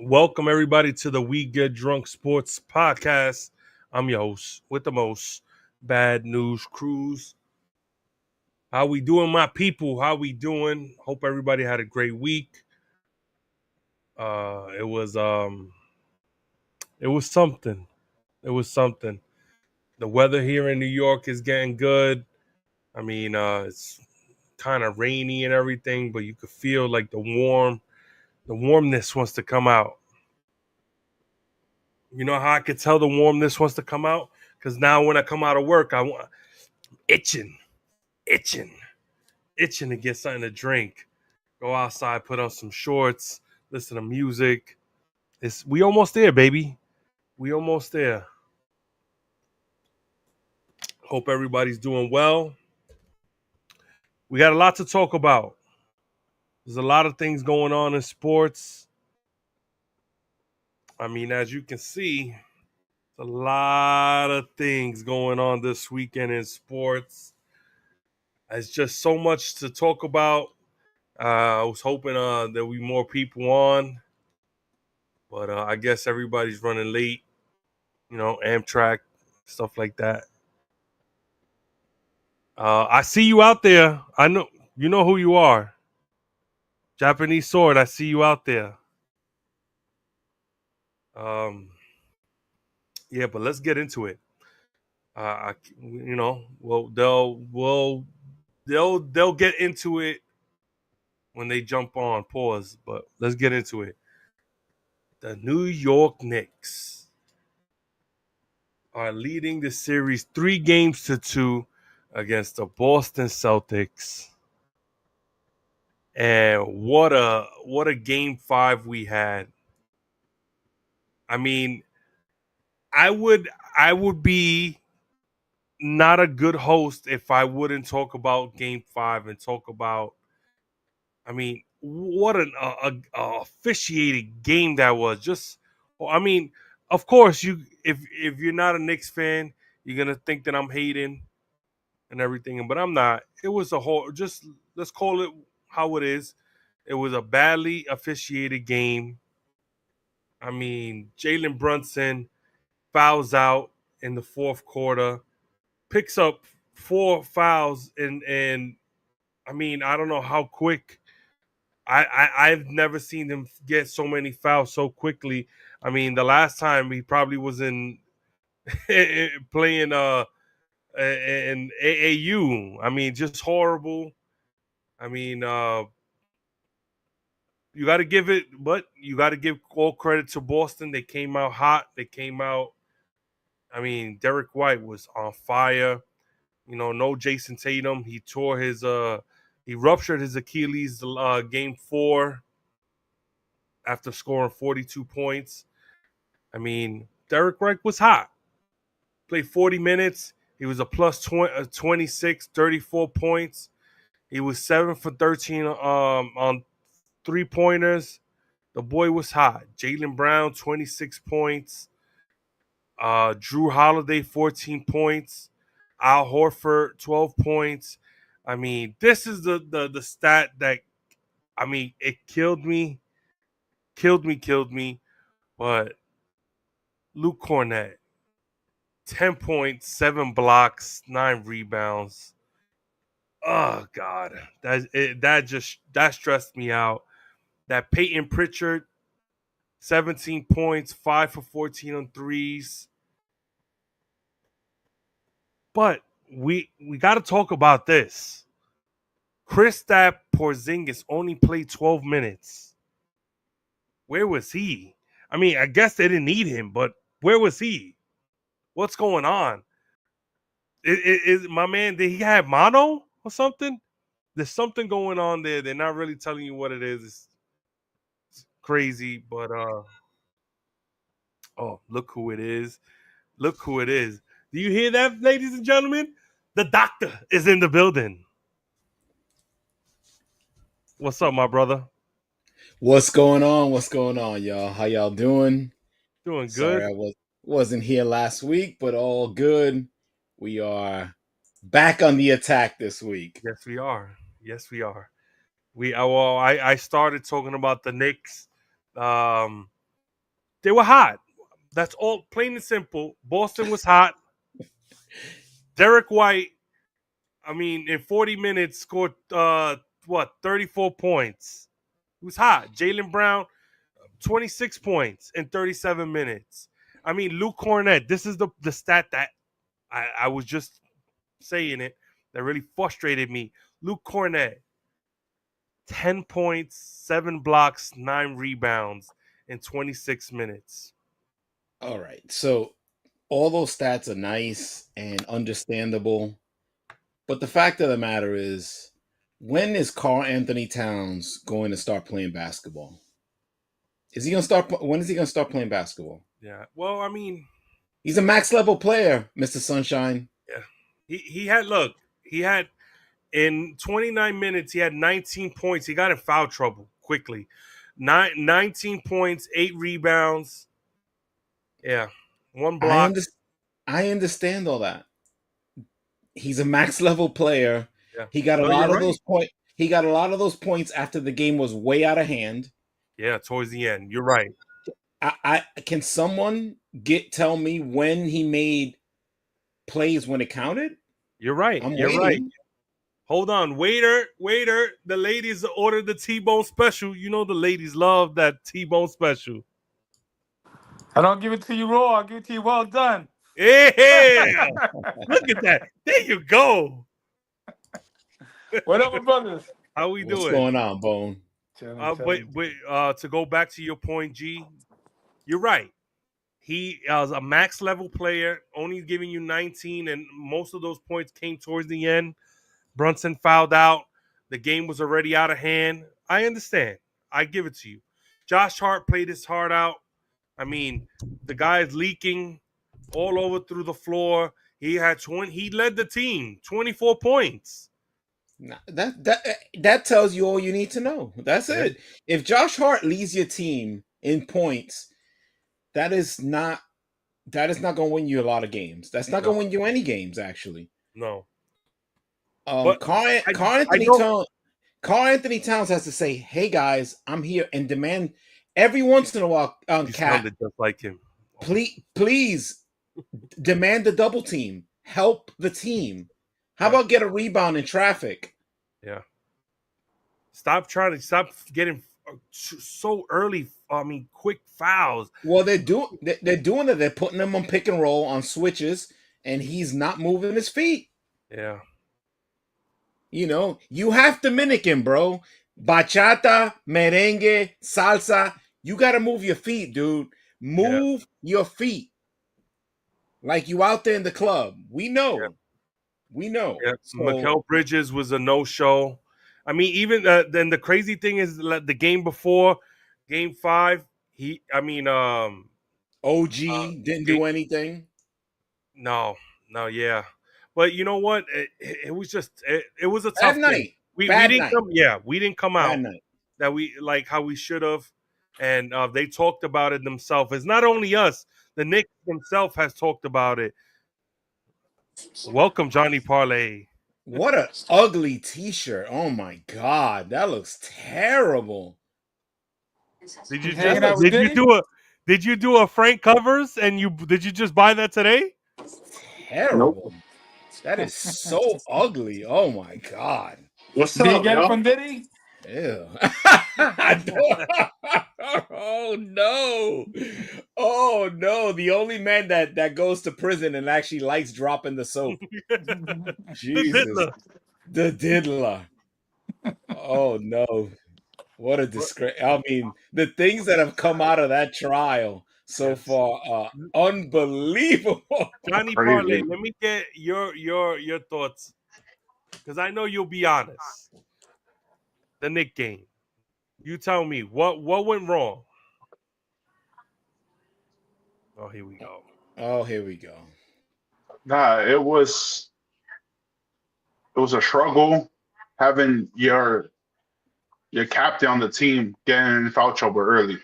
Welcome everybody to the We Get Drunk Sports Podcast. I'm your host with the most bad news cruise. How we doing, my people? How we doing? Hope everybody had a great week. It was something. It was something. The weather here in New York is getting good. It's kind of rainy and everything, but you could feel like the warmness wants to come out. You know how I could tell the warmness wants to come out? Because now when I come out of work, I want itching, itching, itching to get something to drink. Go outside, put on some shorts, listen to music. We almost there, baby. We almost there. Hope everybody's doing well. We got a lot to talk about. There's a lot of things going on in sports. As you can see, a lot of things going on this weekend in sports. It's just so much to talk about. I was hoping there would be more people on, but I guess everybody's running late. Amtrak, stuff like that. I see you out there. I know you know who you are. Japanese Sword, I see you out there. Yeah, but let's get into it. Well, they'll get into it when they jump on. Pause, but let's get into it. The New York Knicks are leading the series 3-2 against the Boston Celtics. And what a game 5 we had. I mean, I would be not a good host if I wouldn't talk about game 5 and talk about what an officiated game that was. Of course, if you're not a Knicks fan, you're gonna think that I'm hating and everything, but I'm not. It was a whole. Just let's call it how it is. It was a badly officiated game. Jalen Brunson fouls out in the fourth quarter, picks up 4 fouls, and I don't know how quick. I've never seen him get so many fouls so quickly. The last time he probably was in playing in AAU. Just horrible. I mean, you got to give it, but you got to give all credit to Boston. They came out hot. They came out. Derek White was on fire. No Jason Tatum. He ruptured his Achilles game 4 after scoring 42 points. Derek White was hot. Played 40 minutes. He was a plus 26, 34 points. He was 7 for 13 on 3-pointers. The boy was hot. Jaylen Brown, 26 points. Drew Holiday, 14 points. Al Horford, 12 points. This is the stat that, it killed me. Killed me. But Luke Cornett, 10 points, 7 blocks, 9 rebounds. Oh, God. That stressed me out. That Peyton Pritchard, 17 points, 5 for 14 on threes. But we got to talk about this. Kristaps Porzingis only played 12 minutes. Where was he? I guess they didn't need him, but where was he? What's going on? Is my man, did he have mono or something? There's something going on there. They're not really telling you what it is. It's crazy, but oh, look who it is. Look who it is. Do you hear that, ladies and gentlemen? The doctor is in the building. What's up, my brother? What's going on? What's going on, y'all? How y'all doing? Doing Sorry good? I wasn't here last week, but all good. We are back on the attack this week. Yes, we are. Yes, we are. I started talking about the Knicks. Um, They were hot. That's all, plain and simple. Boston was hot. Derek White, I mean, in 40 minutes scored 34 points. He was hot. Jaylen Brown, 26 points in 37 minutes. I mean, Luke Cornett, this is the stat that I was just saying it that really frustrated me. Luke Cornett, 10 points, 7 blocks, 9 rebounds in 26 minutes. All right. So all those stats are nice and understandable. But the fact of the matter is, when is Karl Anthony Towns going to start playing basketball? Is he going to start? When is he going to start playing basketball? Yeah. Well, I mean, he's a max level player, Mr. Sunshine. Yeah. He had in 29 minutes, he had 19 points. He got in foul trouble quickly. 19 points, 8 rebounds. Yeah. 1 block. I understand all that. He's a max level player. Yeah. He got a lot of those points. He got a lot of those points after the game was way out of hand. Yeah, towards the end. You're right. I can someone tell me when he made plays when it counted? You're right. You're waiting. Right. Hold on. Waiter. The ladies ordered the T-bone special. You know the ladies love that T-bone special. I don't give it to you raw. I'll give it to you well done. Yeah. Look at that. There you go. What up, my brothers? How we doing? What's going on, Bone? To go back to your point, G, you're right. He was a max level player, only giving you 19, and most of those points came towards the end. Brunson fouled out. The game was already out of hand. I understand. I give it to you. Josh Hart played his heart out. I mean, the guy's leaking all over through the floor. He led the team, 24 points. That tells you all you need to know. That's it. If Josh Hart leads your team in points, that is not going to win you a lot of games. That's not going to win you any games, actually. No. Karl Anthony Towns has to say, "Hey guys, I'm here," and demand every once in a while. Cat, just like him. Please demand the double team. Help the team. How about get a rebound in traffic? Yeah. Stop getting so early. I mean, quick fouls. Well, they're doing it. They're putting him on pick and roll on switches, and he's not moving his feet. Yeah. You know, you have Dominican, bro. Bachata, merengue, salsa. You got to move your feet, dude. Move your feet. Like you out there in the club. We know. Yeah. We know. Yeah. So, Mikal Bridges was a no-show. I mean, even then the crazy thing is the game before, Game 5, OG didn't do anything. No, yeah. But you know what? It was just it was a tough night. We didn't come out that we like how we should have, and they talked about it themselves. It's not only us; the Knicks themselves has talked about it. Welcome, Johnny Parlay. What an ugly T-shirt! Oh my God, that looks terrible. Did you do a Frank Covers and did you just buy that today? Terrible. Nope. That is so ugly. Oh my God. What's up? Did you get it from Diddy? Ew. Oh no. Oh no. The only man that goes to prison and actually likes dropping the soap. Jesus. The diddler. Oh no. What a disgrace. I mean, the things that have come out of that trial so far are unbelievable. Johnny Parlay, let me get your thoughts, because I know you'll be honest. The Knicks game. You tell me what went wrong. Oh, here we go. Nah, it was a struggle having your captain on the team getting in foul trouble early.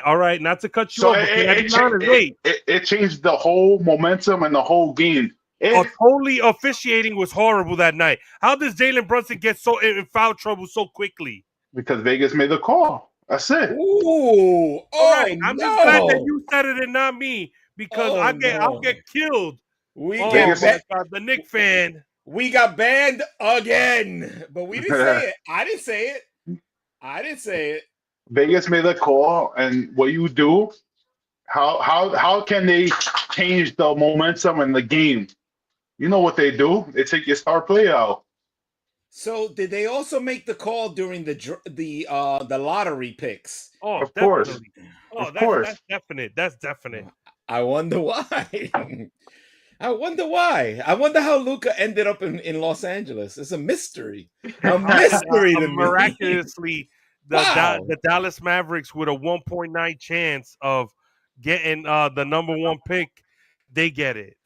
All right, not to cut you off. It changed the whole momentum and the whole game. Totally officiating was horrible that night. How does Jalen Brunson get so in foul trouble so quickly? Because Vegas made the call. That's it. Ooh. All Oh right. I'm just glad that no. you said it and not me because Oh I'll no. get killed. We Oh get Biggest my ba- God, the Knicks fan. we got banned again. But we didn't say it. I didn't say it. I didn't say it. Vegas made the call, and what you do? How can they change the momentum in the game? You know what they do? They take your star player out. So did they also make the call during the lottery picks? Oh, Of course, definitely. Oh, of that's course. definite. That's definite. I wonder why. I wonder why. I wonder how Luca ended up in Los Angeles. It's a mystery. A mystery to me. Miraculously, Wow. the Dallas Mavericks with a 1.9 chance of getting the number one pick, they get it.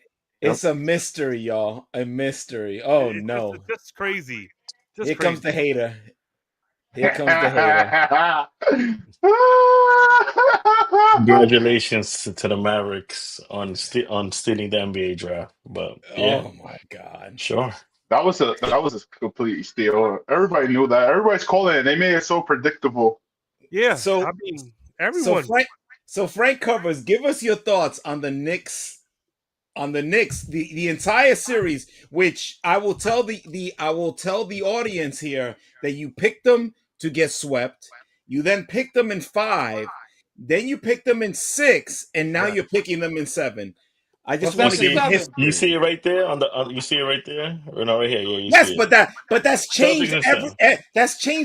It's a mystery, y'all. A mystery. Oh It's no. just crazy, just Here comes the crazy. hater. Here comes the hater. Congratulations to the Mavericks on stealing the NBA draft. But yeah, Oh my god. sure. That was a complete steal. Everybody knew that. Everybody's calling it. They made it so predictable. Yeah, So I mean, so everyone. Frank covers, give us your thoughts on the Knicks, the entire series, which I will tell the audience here that you picked them to get swept. You then picked them in 5, then you picked them in 6, and now Yeah. you're picking them in 7. I just What's want You to next in give see, seven? you history. see it right there on the. You see it right there, or no, right here. Yeah, you Yes, see it. but that's Celtics changed and seven.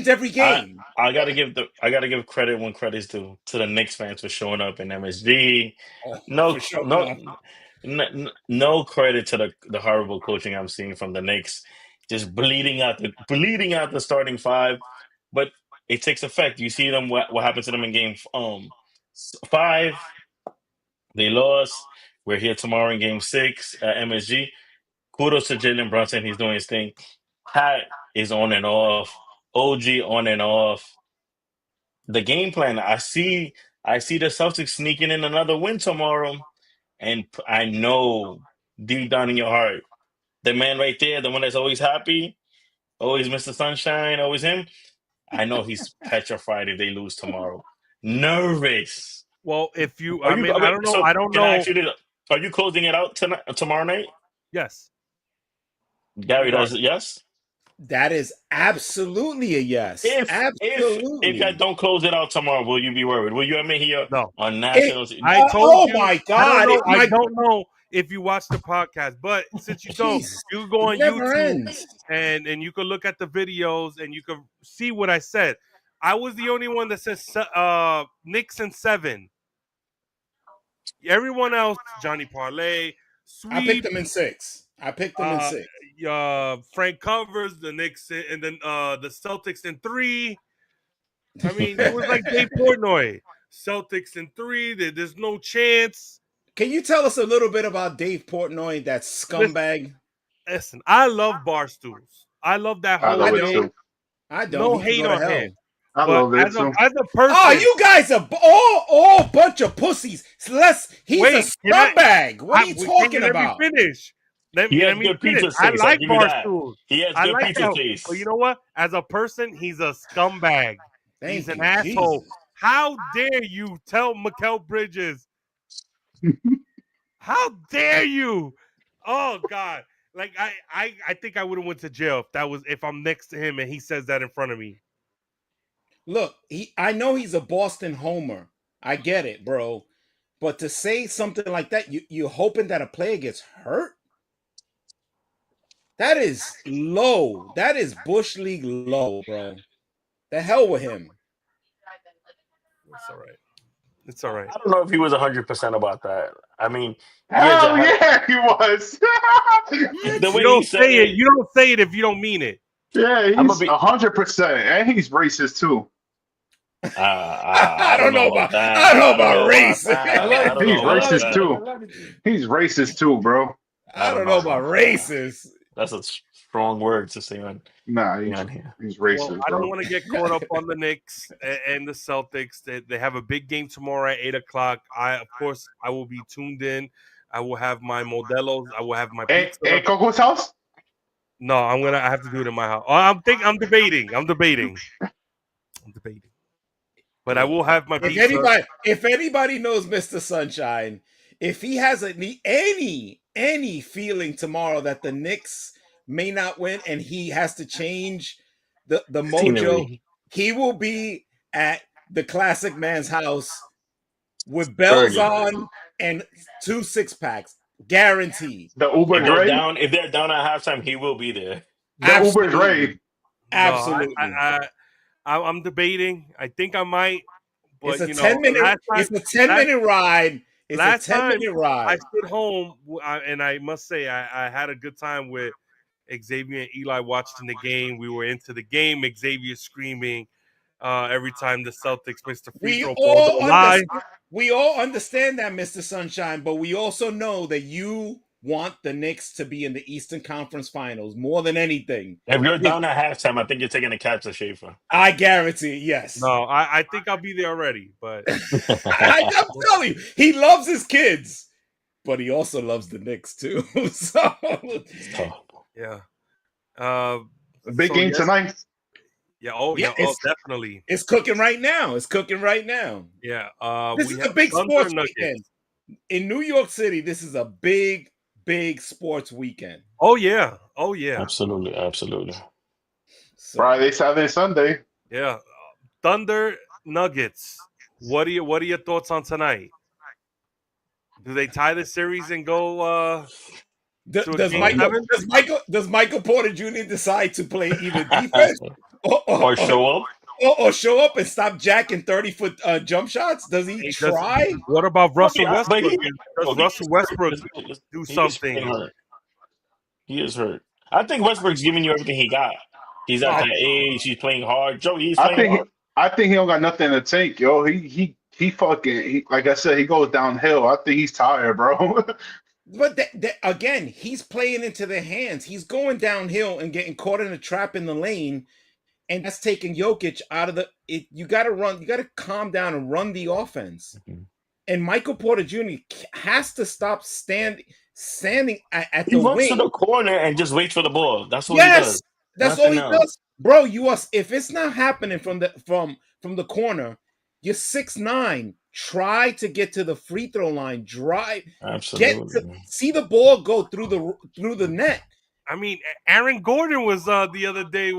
every I game. I gotta give credit when credit's due to the Knicks fans for showing up in MSG. Oh, No, for showing no, up. no credit to the horrible coaching I'm seeing from the Knicks, just bleeding out the starting five. But it takes effect. You see them what happened to them in game 5. They lost. We're here tomorrow in game 6 at MSG. Kudos to Jalen Brunson. He's doing his thing. Pat is on and off. OG on and off. The game plan. I see the Celtics sneaking in another win tomorrow, and I know deep down in your heart, the man right there, the one that's always happy, always Mr. Sunshine, always him. I know he's petrified if they lose tomorrow. Nervous. Well, if you, Are I you mean, I wait? don't know. So I don't can I know. ask you this? Are you closing it out tonight, tomorrow night? Yes. Gary, does Regardless. it? Yes. That is absolutely a yes. If I Absolutely. don't close it out tomorrow, will you be worried? Will you admit here No. on It, national? I told oh you. my I don't God. know. I don't know if you watch the podcast, but since you don't, Jesus. you can go It on never YouTube ends. and you can look at the videos and you can see what I said. I was the only one that says Knicks and 7. Everyone else, Johnny Parlay, I picked Sweep, them in 6. I picked them in uh, 6. Frank covers the Knicks and then the Celtics in 3. I mean, it was like Dave Portnoy. Celtics in 3. There's no chance. Can you tell us a little bit about Dave Portnoy, that Listen, scumbag? listen, I love Barstools. I love that I whole I love it don't. thing. too. I don't. No He can hate go to on hell. him. I But love it too. as a Oh, person, you guys are all bunch of pussies. He's a wait, scumbag. What are you talking let me about? finish. He Let has me good finish. pizza I taste. I like give you that. Barstools. He has I good like pizza that. But you taste. know what? As a person, he's a scumbag. He's Thank an you, asshole. Jesus. How dare you tell Mikal Bridges? How dare you? Oh God. Like I think I would have went to jail if I'm next to him and he says that in front of me. Look, I know he's a Boston homer. I get it, bro. But to say something like that, you're hoping that a player gets hurt? That is low. That is Bush League low, bro. The hell with him. It's all right. It's all right. I don't know if he was 100% about that. I mean, yeah, Hell yeah, he was. the You way he don't said say it. it, You don't say it if you don't mean it. Yeah, I'm gonna he's be. 100%, and he's racist too. I I don't don't know know about about I don't that. know I don't about know about race. that. I love I it, don't He's know G. I about love it, racist G. that. I too. love it, G. He's racist too, bro. I I don't don't know know about about that. racist. That's a strong word to say Nah, he's on here. he's Well, racist, I don't bro. want to get caught up on the Knicks and the Celtics. They have a big game tomorrow at 8 o'clock. Of course, I will be tuned in. I will have my Modelo's. I will have my Hey, pizza. Coco's house? No, I have to do it in my house. I'm debating. I'm debating. But I will have my If pizza. anybody knows Mr. Sunshine, if he has any feeling tomorrow that the Knicks may not win and he has to change the mojo, Scenery. he will be at the classic man's house with bells Early. on and 2 6-packs, guaranteed. The Uber's ready. If they're down at halftime, he will be there. The Uber's Absolutely, ready. No, absolutely. I'm debating. I think I might, It's but a you know, 10-minute. It's a 10-minute ride. It's a last time 10-minute I ride. stood home, and I must say I had a good time with Xavier and Eli watching the game. We were into the game. Xavier screaming every time the Celtics missed a free We throw ball. all Don't lie. understand. We all understand that, Mr. Sunshine, but we also know that you want the Knicks to be in the Eastern Conference Finals more than anything. If you're down at halftime, I think you're taking a catch to Schaefer. I guarantee, yes. No, I think I'll be there already, but I'm telling you, he loves his kids, but he also loves the Knicks too. So, yeah. Big game tonight. Yeah. Definitely. it's cooking right now. It's cooking right now. Yeah. This is a big sports weekend in New York City. This is a big sports weekend. Oh yeah. Oh yeah. Absolutely. So, Friday, Saturday, Sunday. Yeah. Thunder Nuggets. What are your thoughts on tonight? Do they tie the series and go does Michael Porter Jr. decide to play either defense or show up? Or show up and stop jacking 30-foot jump shots? Does he try? What about Russell Yeah, but Westbrook? Does Russell Westbrook do something? He is hurt. I think Westbrook's giving you everything he got. He's at that age. He's playing hard. Joe, he's playing hard. I think he don't got nothing to take, yo. He like I said, he goes downhill. I think he's tired, bro. But again, he's playing into their hands. He's going downhill and getting caught in a trap in the lane, and that's taking Jokic out of you got to run. You got to calm down and run the offense. Mm-hmm. And Michael Porter Jr. has to stop standing at the wing. He runs to the corner and just waits for the ball. That's all he does. That's all he does, bro. If it's not happening from the corner, you're 6'9". Try to get to the free throw line. Drive. Absolutely. See the ball go through the net. I mean, Aaron Gordon was the other day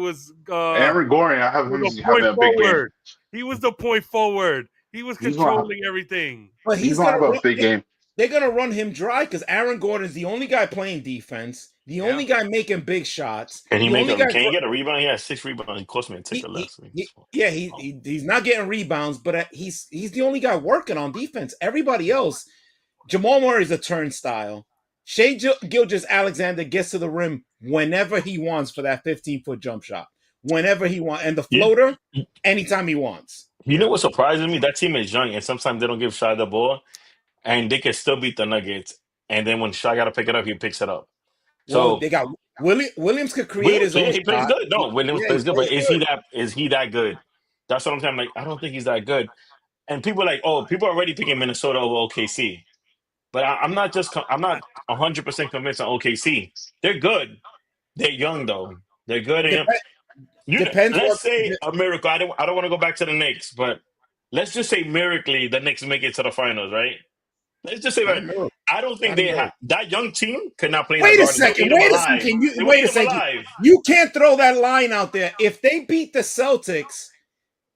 Aaron Gordon. I have him having a big game. He was the point forward. He was controlling everything. But he's gonna have a big game. They're gonna run him dry because Aaron Gordon is the only guy playing defense, the only guy making big shots. Can he can he get a rebound? He has 6 rebounds. He cost me a ticket last week. He's not getting rebounds, but he's the only guy working on defense. Everybody else, Jamal Murray's a turnstile. Shai Gilgeous-Alexander gets to the rim whenever he wants for that 15-foot jump shot. Whenever he wants. And the floater, anytime he wants. You know what surprises me? That team is young, and sometimes they don't give Shai the ball, and they can still beat the Nuggets. And then when Shai got to pick it up, he picks it up. So they got Williams could create his own. He plays good. No, Williams plays good, but is he that good? That's what I'm saying. Like, I don't think he's that good. And people are like, people are already picking Minnesota over OKC. But I'm not 100% convinced on OKC. They're good. They're young though. They're good. Let's say a miracle. I don't want to go back to the Knicks, but let's just say miraculously the Knicks make it to the finals, right? Let's just say that. I don't think they have that young team could not play. Wait a second. You can't throw that line out there. If they beat the Celtics,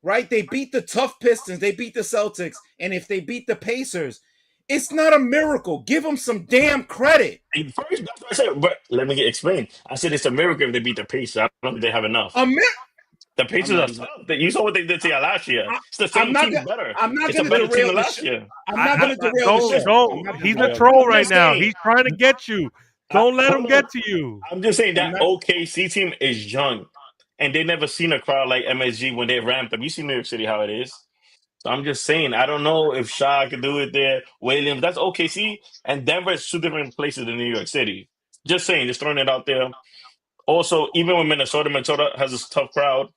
right? They beat the tough Pistons. They beat the Celtics, and if they beat the Pacers, it's not a miracle. Give them some damn credit. First, that's what I said. But let me explain. I said it's a miracle if they beat the Pacers. I don't think they have enough. The Pacers are tough. You saw what they did to you last year. It's the same team better. It's a better team than last year. I'm not going to derail the show. He's a troll right now. He's trying to get you. Don't let him get to you. I'm just saying that OKC team is young. And they never seen a crowd like MSG when they ramped up. You see New York City, how it is. So I'm just saying, I don't know if Shai could do it there. Williams, that's OKC. And Denver is 2 different places than New York City. Just saying, just throwing it out there. Also, even with Minnesota has a tough crowd.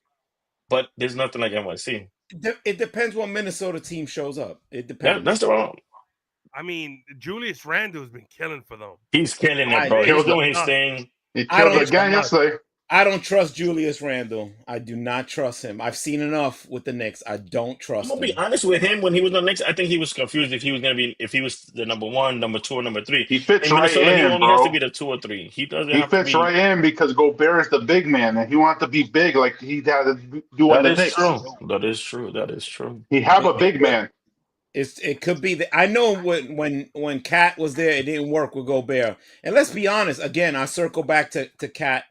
But there's nothing like NYC. It depends what Minnesota team shows up. It depends. That's the wrong. I mean, Julius Randle has been killing for them. He's killing it, bro. He was doing his thing. He killed again yesterday. I don't trust Julius Randle. I do not trust him. I've seen enough with the Knicks. I don't I'm trust gonna be him. honest with him. When he was on the Knicks, I think he was confused if he was the number one, number two, or number three. He fits In right Minnesota, he in, only has to bro. be the 2 or 3. He doesn't He have to fits be. right in because Gobert is the big man, and he wants to be big like he had to do on That the is Knicks. true. That is true. That is true. He have It, a it big could man. it could be that I know when Cat was there, it didn't work with Gobert. And let's be honest, again, I circle back to Cat.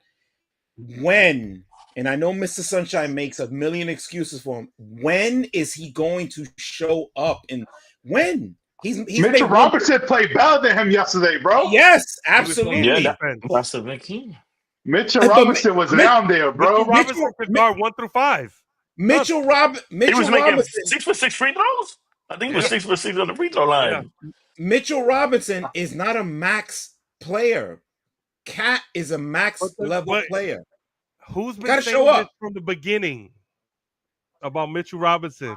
When, and I know Mr. Sunshine makes a million excuses for him. When is he going to show up? And when he's Mitchell made one. Robinson played better than him yesterday, bro. Yes, He was playing Yeah, absolutely. defense. that's the big key. Mitchell But Robinson was down there, Mitchell bro. Robinson could guard 1 through 5. Mitchell He was making Robinson 6 for 6 free throws. I think it was Yeah, 6 for 6 on the free throw yeah. line. Mitchell Robinson is not a max player. Cat is a max level But player. who's been Gotta saying show this up. from the beginning about Mitchell Robinson?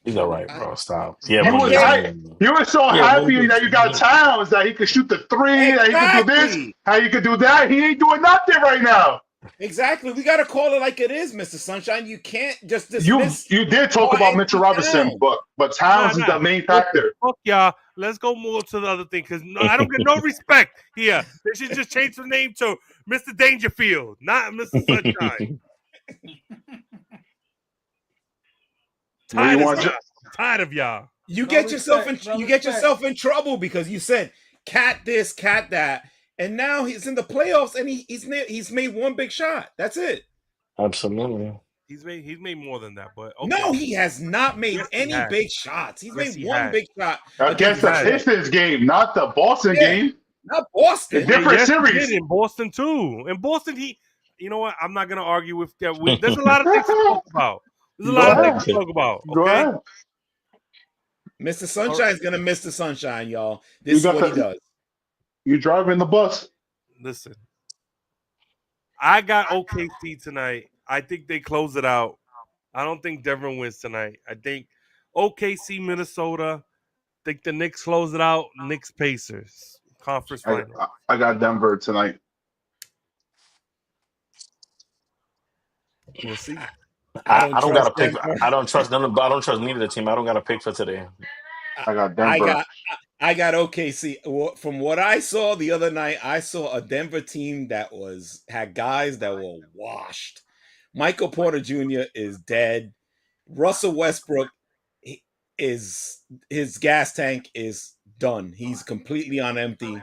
He's all right, bro. Stop. Yeah, He one was good Yeah, game. you were so Yeah, one happy good that you got game. Towns that he could shoot the three, that he could do this, exactly. how you could do that. He ain't doing nothing right now. Exactly. We gotta call it like it is, Mr. Sunshine. You can't just You dismiss you did talk Carl about Mitchell Anthony Robinson, Towns. but Towns is Nah. the main Listen, factor. fuck y'all. Let's go more to the other thing because I don't get no respect here. They should just change the name to Mr. Dangerfield, not Mr. Sunshine. What do you want? Tired of y'all. You No get yourself in respect, no you get respect. yourself in trouble because you said cat this, cat that, and now he's in the playoffs and he's made one big shot. That's it. Absolutely. He's made more than that, but okay. No, he has not made Yes, he any has. big shots. He's Yes, made he one has. big shot Against the Right. Pistons game, not the Boston Yeah. game. not Boston. It's different Yes, he series. did in Boston too. In Boston, you know what? I'm not gonna argue with that. There's a lot of things to talk about. There's a Go lot of ahead. things to talk about. Go Okay. ahead. Mr. Sunshine's gonna miss the sunshine, y'all. You This is got what he the- does. You driving the bus. Listen, I got OKC tonight. I think they close it out. I don't think Denver wins tonight. I think OKC, Minnesota. Think the Knicks close it out. Knicks, Pacers, conference final. I got Denver tonight. We'll see. I don't trust got to pick. Denver. I don't trust none. I don't trust neither team. I don't got to pick for today. I got Denver. I got OKC. From what I saw the other night, I saw a Denver team that had guys that were washed. Michael Porter Jr. is dead. Russell Westbrook his gas tank is done. He's completely on empty.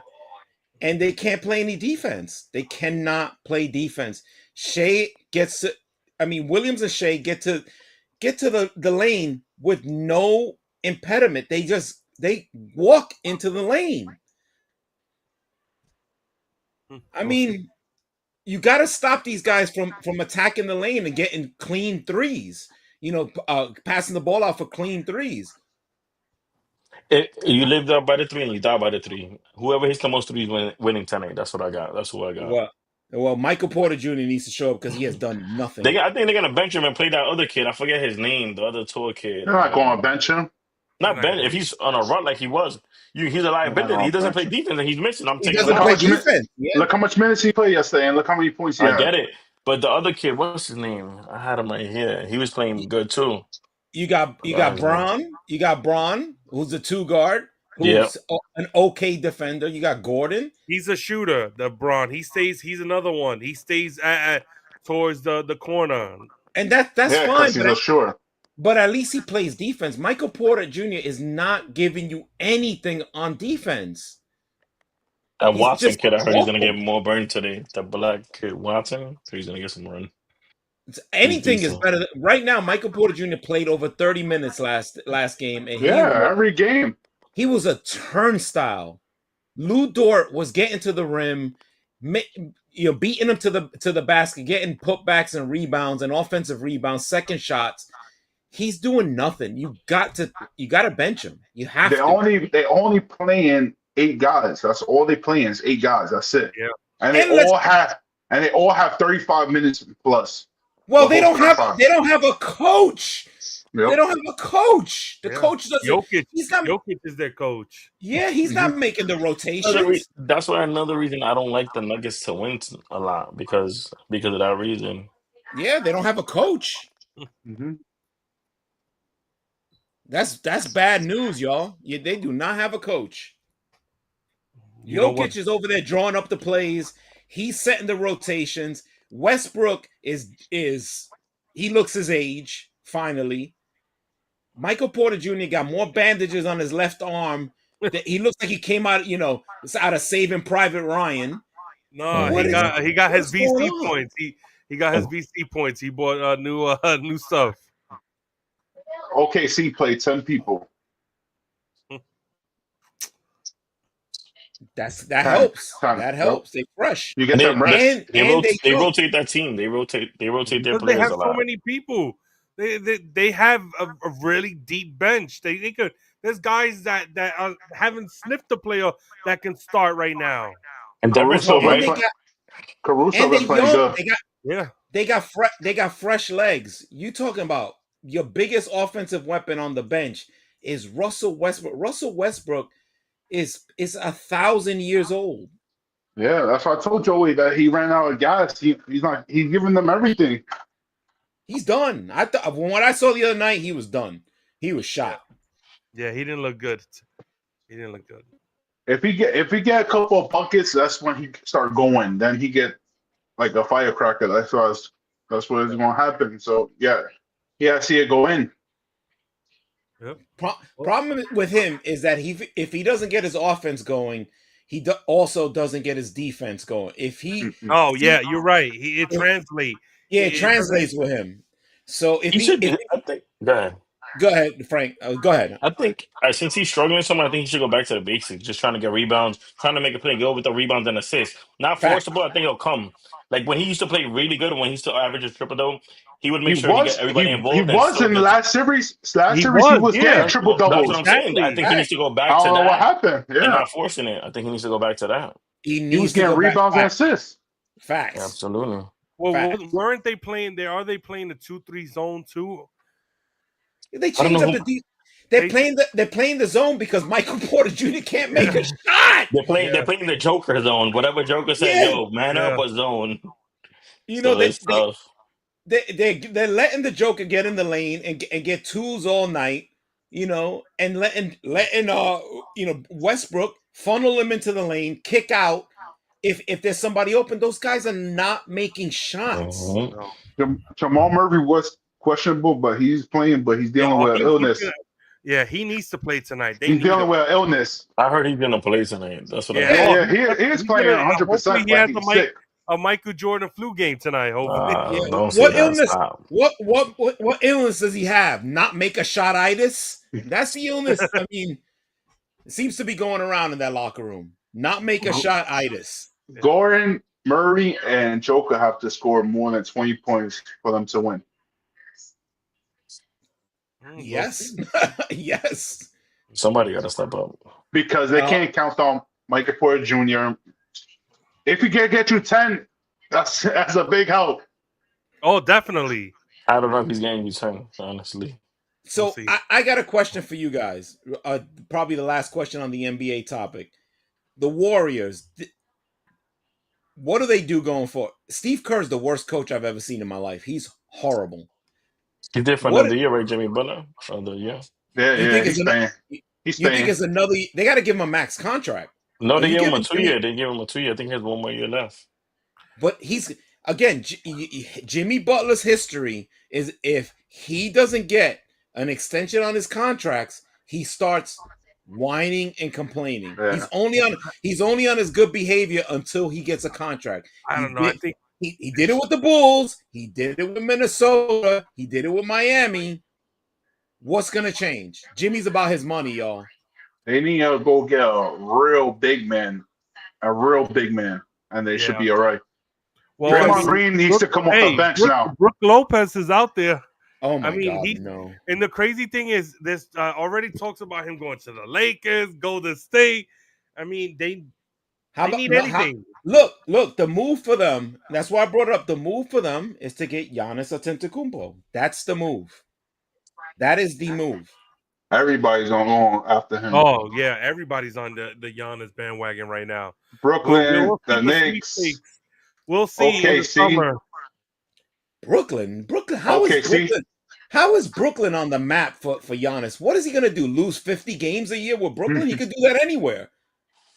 And they can't play any defense. They cannot play defense. Williams and Shea get to the lane with no impediment. They walk into the lane. I mean, you got to stop these guys from attacking the lane and getting clean threes. Passing the ball out for clean threes. You live up by the 3 and you die by the 3. Whoever hits the most threes winning tonight. That's what I got. That's who I got. Well, Michael Porter Jr. needs to show up because he has done nothing. I think they're gonna bench him and play that other kid. I forget his name. The other tour kid. They're not going to bench him. Not bench. If he's on a run like he was, he's a liability. He doesn't play defense and he's missing. I'm He taking him doesn't out. play defense. Yeah. Look how much minutes he played yesterday, and look how many points he I had. get it. But the other kid, what's his name? I had him right here. He was playing good too. You got Braun. You got Braun, who's the 2 guard, who's an okay defender. You got Gordon. He's a shooter. The Braun. He's another one. He stays towards the corner. And that's fine. Because he's a shooter. But at least he plays defense. Michael Porter Jr. is not giving you anything on defense. That He's Watson just kid, I heard he's gonna awful. get more burn today. The black kid Watson, he's gonna get some run. Anything is better. Right now, Michael Porter Jr. played over 30 minutes last game, and every game he was a turnstile. Lou Dort was getting to the rim, beating him to the basket, getting putbacks and rebounds and offensive rebounds, second shots. He's doing nothing. You got to bench him. You have to. They only playing 8 guys. That's all they playing is 8 guys. That's it. Yeah. And they all have 35 minutes plus. Well, they don't have a coach. They don't have a coach. The Yeah. coach doesn't. Jokic. He's not. Jokic is their coach. Yeah, he's not making the rotations. That's why another reason I don't like the Nuggets to win a lot because of that reason. Yeah, they don't have a coach. Mhm. That's bad news, y'all. Yeah, they do not have a coach. You know what? Jokic is over there drawing up the plays. He's setting the rotations. Westbrook is he looks his age finally. Michael Porter Jr. got more bandages on his left arm. He looks like he came out, out of Saving Private Ryan. No, What he got his what's going VC on? points. He got his VC points. He bought new stuff. OKC played 10 people. That 10, helps. 10. That Yep. helps. They fresh. You get them rest. They rotate that team. They rotate their Because they players have a so lot. many people. They have a really deep bench. They could. There's guys that haven't sniffed a player that can start right now. And Derrick Caruso Rose, been right? Caruso been playing good. They got fresh legs. You talking about your biggest offensive weapon on the bench is Russell Westbrook. Russell Westbrook is 1,000 years old. Yeah, that's why I told Joey that he ran out of gas. He's giving them everything. He's done. I thought when what I saw the other night, he was done. He was shot. Yeah, he didn't look good. If he get a couple of buckets, that's when he start going. Then he get like a firecracker. That's what's going to happen. So yeah, I see it go in. Yep. Problem with him is that if he doesn't get his offense going, he also doesn't get his defense going. Oh yeah, you're right. It translates. Yeah, it translates with him. So I think. Go ahead. Frank. Go ahead. I think since he's struggling so much, I think he should go back to the basics. Just trying to get rebounds, trying to make a play, go with the rebounds and assists. Not forcible. I think it'll come. Like when he used to play really good, when he still averages triple double, he would make sure he get everybody involved. He was in the last series. He was getting triple doubles. That's what I'm saying. I think he needs to go back to that. I don't know what happened. Yeah, and not forcing it. I think he needs to go back to that. He was getting rebounds and assists. Facts. Yeah, absolutely. Well, weren't they playing there? Are they playing the 2-3 zone too? They changed up the they're playing the zone because Michael Porter Jr. can't make a shot. They're playing the Joker zone. Whatever Joker said, yo, man up a zone. They're letting the Joker get in the lane and get tools all night, and letting Westbrook funnel him into the lane, kick out. If there's somebody open, those guys are not making shots. Mm-hmm. Jamal Murray was questionable, but he's playing, but he's dealing with illness. Yeah, he needs to play tonight. He's dealing with illness. I heard he's going to play tonight. That's what I heard. Yeah, he is playing 100%. He has a Michael Jordan flu game tonight. Hopefully. What illness? What illness does he have? Not make a shot-itis? That's the illness. I mean, it seems to be going around in that locker room. Not make a shot-itis. Gordon, Murray, and Joker have to score more than 20 points for them to win. Yes. Yes. Somebody got to step up. Because they can't count on Michael Porter Jr. If he can get you 10, that's a big help. Oh, definitely. I don't know if he's getting you 10, honestly. So I got a question for you guys. Probably the last question on the NBA topic. The Warriors, what do they do going forward? Steve Kerr is the worst coach I've ever seen in my life. He's horrible. He's there for another year, right, Jimmy Butler? For another year. Yeah, he's staying. You think it's another? They got to give him a max contract. No, they gave him a 2 year. They gave him a 2 year. I think he has 1 more year left. But he's again, Jimmy Butler's history is if he doesn't get an extension on his contracts, he starts whining and complaining. Yeah. He's only on his good behavior until he gets a contract. I don't know. I think he did it with the Bulls. He did it with Minnesota. He did it with Miami. What's gonna change? Jimmy's about his money, y'all. They need to go get a real big man, and they should be all right. Well, Draymond Green needs to come off the bench now. Brook Lopez is out there. Oh my God, no! And the crazy thing is, this already talks about him going to the Lakers, Golden State. I mean, they need anything. Look, the move for them. That's why I brought it up. The move for them is to get Giannis Antetokounmpo. That's the move. That is the move. Everybody's on after him. Oh yeah, everybody's on the Giannis bandwagon right now. Brooklyn, We'll the see the Knicks, sweepstakes. We'll see in the OKC, summer. Brooklyn. How is OKC. Brooklyn? How is Brooklyn on the map for Giannis? What is he gonna do? Lose 50 games a year with Brooklyn? He could do that anywhere.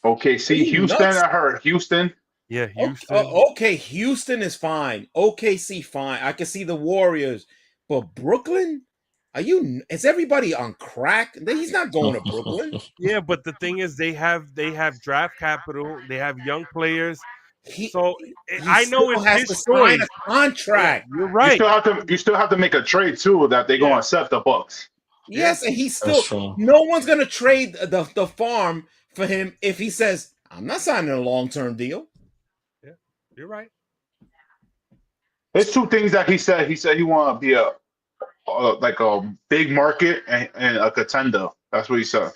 Are OKC, you Houston. nuts? I heard Houston. Yeah, Okay, Houston. okay, Houston is fine. OKC fine. I can see the Warriors, but Brooklyn? Is everybody on crack? He's not going to Brooklyn. Yeah, but the thing is, they have draft capital. They have young players. He So he I know still it's has his to sign choice. a contract. You're You right. still have to make a trade too that they're gonna accept the Bucks. Yes, and he's That's still true. no one's gonna trade the farm for him if he says, I'm not signing a long-term deal. Yeah, you're right. There's two things that he said. He said he want to be like a big market and a contender. That's what he said.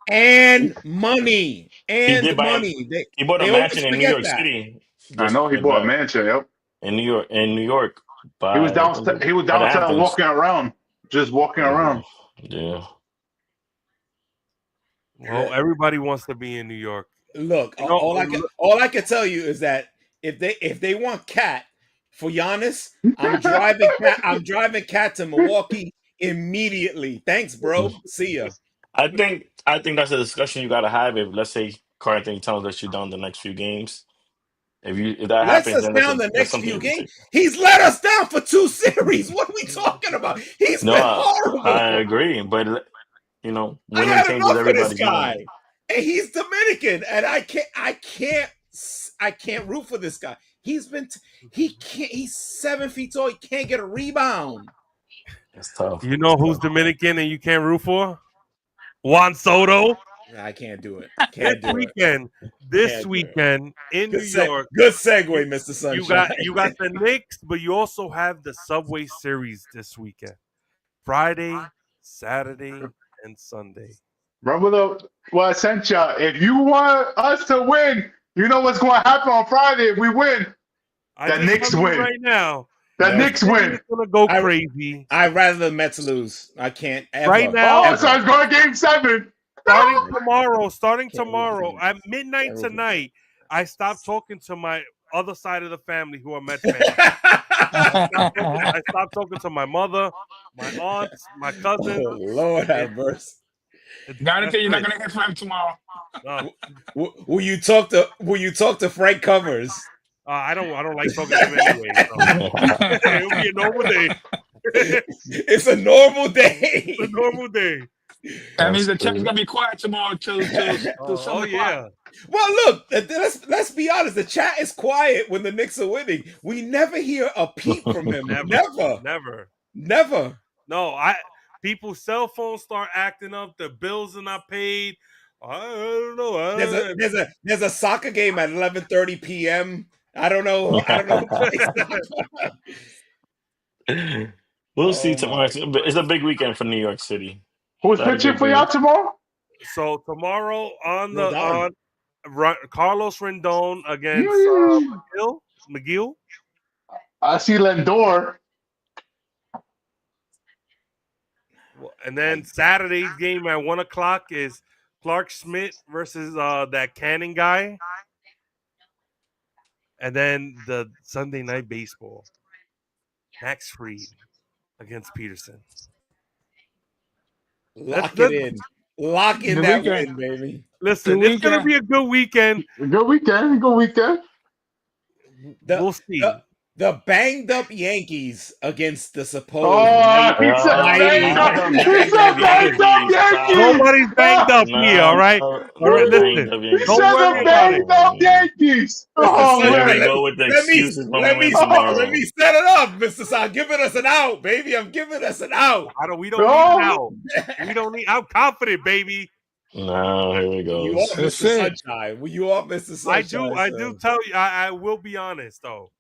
And money. He did And buy. money. He bought a They always mansion in New forget York that. City. I Just know he bought a mansion. Yep. in New York. In New York, He was by I think He was by the downtown Hamptons. walking around, just walking around. Yeah. Well, everybody wants to be in New York. Look, You know, all I can tell you is that if they want Cat for Giannis, I'm driving Cat to Milwaukee immediately. Thanks, bro. See ya. I think that's a discussion you got to have. If let's say Carl Anthony Towns lets you down the next few games, if that Lets happens, us then down the that's next something few you can games. say. He's let us down for 2 series. What are we talking about? He's No, been I horrible. agree, but I winning had changes enough of this everybody's guy. mind. And he's Dominican, and I can't root for this guy. He's 7 feet tall. He can't get a rebound. It's tough. you know who's Dominican and you can't root for? Juan Soto. I can't do it. Can't do it. This Can't do it. weekend in New York, Good segue, Mr. Sunshine. you got the Knicks, but you also have the Subway Series this weekend. Friday, Saturday, and Sunday. Remember what I sent you? If you want us to win, you know what's going to happen on Friday if we win. The Knicks win. Right now. The Knicks win. It's gonna go crazy. I'd rather the Mets lose. I can't ever. Right now. So it's going to Game 7. Starting tomorrow at midnight tonight, I stopped talking to my other side of the family who are Mets fans. I stopped talking to my mother, my aunts, my cousins. Oh, Lord have mercy. Guarantee you're not gonna hear from him tomorrow. No. Will you talk to Frank Covers? I don't like talking to him anyway. So. It'll be a normal day. It's a normal day. It's a normal day. That means the chat's gonna be quiet tomorrow till 7 o'clock. Yeah. Well, look, let's be honest. The chat is quiet when the Knicks are winning. We never hear a peep from him. Never. No, people's cell phones start acting up. The bills are not paid. I don't know. There's a soccer game at 11:30 p.m. I don't know. We'll see tomorrow. It's a big weekend for New York City. Who's pitching for y'all tomorrow? So tomorrow on Carlos Rendon against McGill. I see Lindor. And then Saturday's game at 1:00 is Clark Schmidt versus that Cannon guy. And then the Sunday night baseball, Max Fried against Peterson. Lock in that win, baby. Listen, it's going to be a good weekend. Good weekend. We'll see. The banged up Yankees against the supposed. He's a banged up Yankees. Nobody's banged up here, all right? Listen, don't worry about it. Yankees. Here we go with the excuses when we win tomorrow. Let me set it up, Mr. Son. Giving us an out, baby. I'm giving us an out. We don't need an out. We don't need. I'm confident, baby. No, here we go. You are Mr. Sunshine. You are Mr. Sunshine. I do tell you. I will be honest though.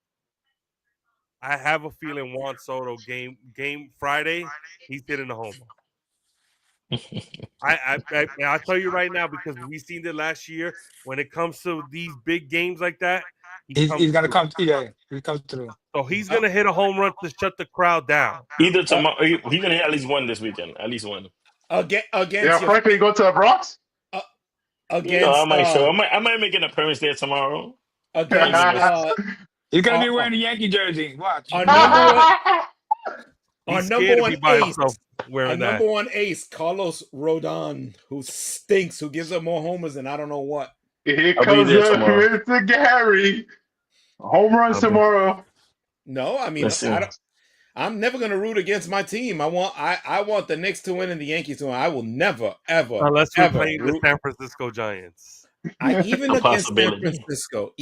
I have a feeling Juan Soto game Friday, he's hitting the home run. I tell you right now because we've seen it last year. When it comes to these big games like that, he's gonna come. Yeah, he comes through. So he's gonna hit a home run to shut the crowd down. Either tomorrow, he's gonna hit at least one this weekend. At least one. Against Yeah, your Frank, can you go to the Bronx? against I might show. I might make an appearance there tomorrow. against He's gonna be uh, wearing a Yankee jersey. Watch. our number one our He's number scared to one be by ace. himself Our wearing that. number one ace, Carlos Rodon, who stinks, who gives up more homers than I don't know what. Here I'll be comes there tomorrow. Mr. Gary. Home runs tomorrow. No, I mean Let's see. I'm never gonna root against my team. I want the Knicks to win and the Yankees to win. I will never, ever, Unless we're ever playing the root. San Francisco Giants. Even A against San possibility. Francisco,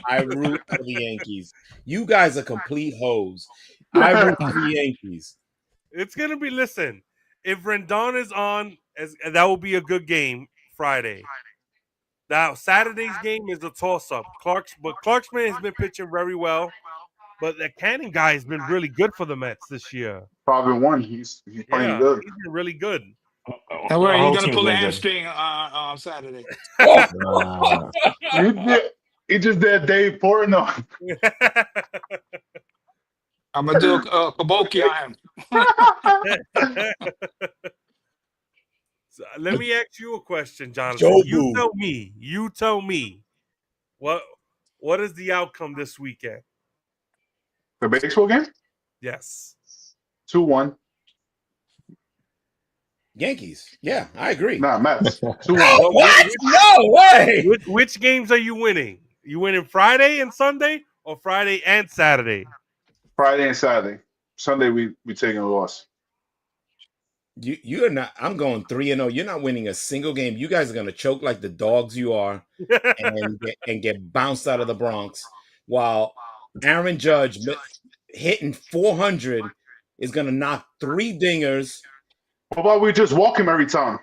I root for the Yankees. You guys are complete hoes. I root for the Yankees. It's gonna be. Listen, if Rendon is on, that will be a good game Friday. Now Saturday's game is a toss-up. Clarkson has been pitching very well, but the Cannon guy has been really good for the Mets this year. Probably won. He's playing good. He's been really good. Don't worry, Our whole he's gonna team's pull a been good. hamstring on Saturday. He just did Dave Portnoy. I'm gonna do a kabuki on him. So, let me ask you a question, Jonathan. You tell me. What is the outcome this weekend? The baseball game? Yes. 2-1. Yankees. Yeah, I agree. Nah, Mets. 2-1. What? No way. Which games are you winning? You winning Friday and Sunday or Friday and Saturday? Friday and Saturday. Sunday we taking a loss. You're not. I'm going 3-0. You're not winning a single game. You guys are gonna choke like the dogs you are, and get bounced out of the Bronx. While Aaron Judge hitting 400 is gonna knock 3 dingers. How about we just walk him every time?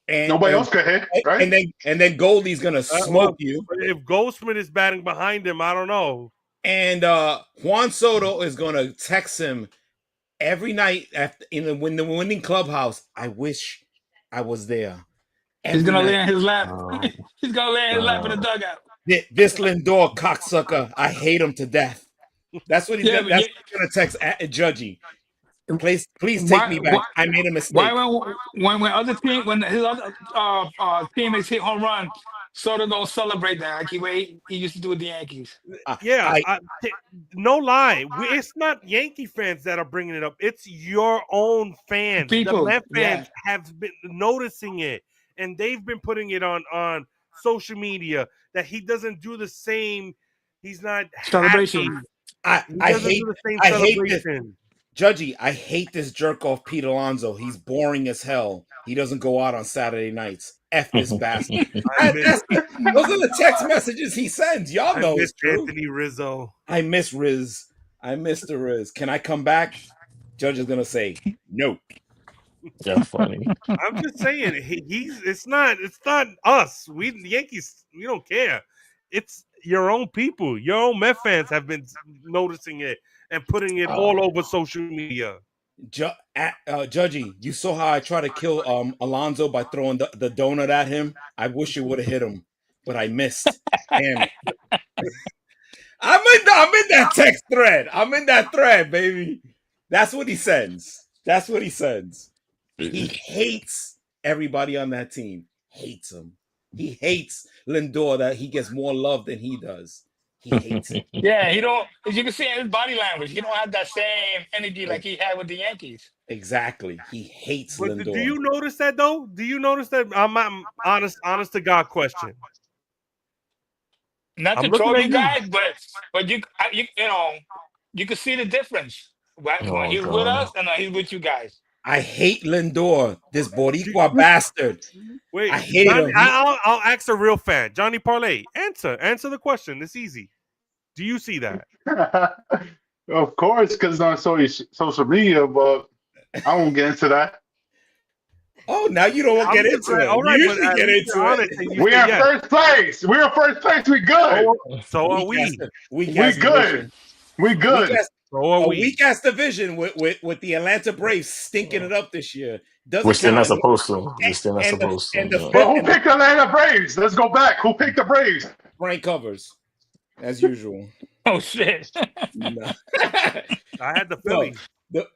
Nobody else could hit, right? And then Goldie's gonna smoke you. If Goldsmith is batting behind him, I don't know. And Juan Soto is gonna text him every night in the winning clubhouse. I wish I was there. He's gonna lay in his lap. He's gonna lay in his lap in the dugout. This Lindor cocksucker. I hate him to death. That's what he's gonna. That's what he's gonna text at Judgy. Please take me back. I made a mistake. When other team when his other teammates hit home run, Soto don't celebrate that like he used to do with the Yankees. No lie, it's not Yankee fans that are bringing it up. It's your own fans. People, the Met fans have been noticing it, and they've been putting it on social media that he doesn't do the same. He's not celebration. I hate this. Judgy, I hate this jerk off Pete Alonso. He's boring as hell. He doesn't go out on Saturday nights. F this bastard. Those are the text messages he sends. Y'all know it's true. Anthony Rizzo. I miss Riz. I miss the Riz. Can I come back? Judge is gonna say no. That's funny. I'm just saying it's not us. The Yankees, we don't care. It's your own people. Your own Met fans have been noticing it and putting it all over social media. Judgy, you saw how I tried to kill Alonso by throwing the donut at him. I wish it would have hit him, but I missed. Damn. I'm in that text thread. I'm in that thread, baby. That's what he sends. He hates everybody on that team. Hates him. He hates Lindor that he gets more love than he does. He hates it. Yeah, he don't. As you can see in his body language, he don't have that same energy like he had with the Yankees. Exactly. He hates Lindor. Do you notice that though? Do you notice that? I'm honest to God question. Not to troll you guys, but you can see the difference when he's with us and when he's with you guys. I hate Lindor, this Boricua bastard. Wait, I hate him. I'll ask a real fan, Johnny Parlay. Answer the question. It's easy. Do you see that? Of course, because it's on social media, but I won't get into that. Oh, now you don't want to get into it. All right, you usually get into it. We're in first place. We're in first place. We good. So are we. We good. We good. A weak ass division with the Atlanta Braves stinking it up this year. We're still not supposed to. But who picked the Atlanta Braves? Let's go back. Who picked the Braves? Frank Covers, as usual. Oh shit. No. I had the No, Phillies.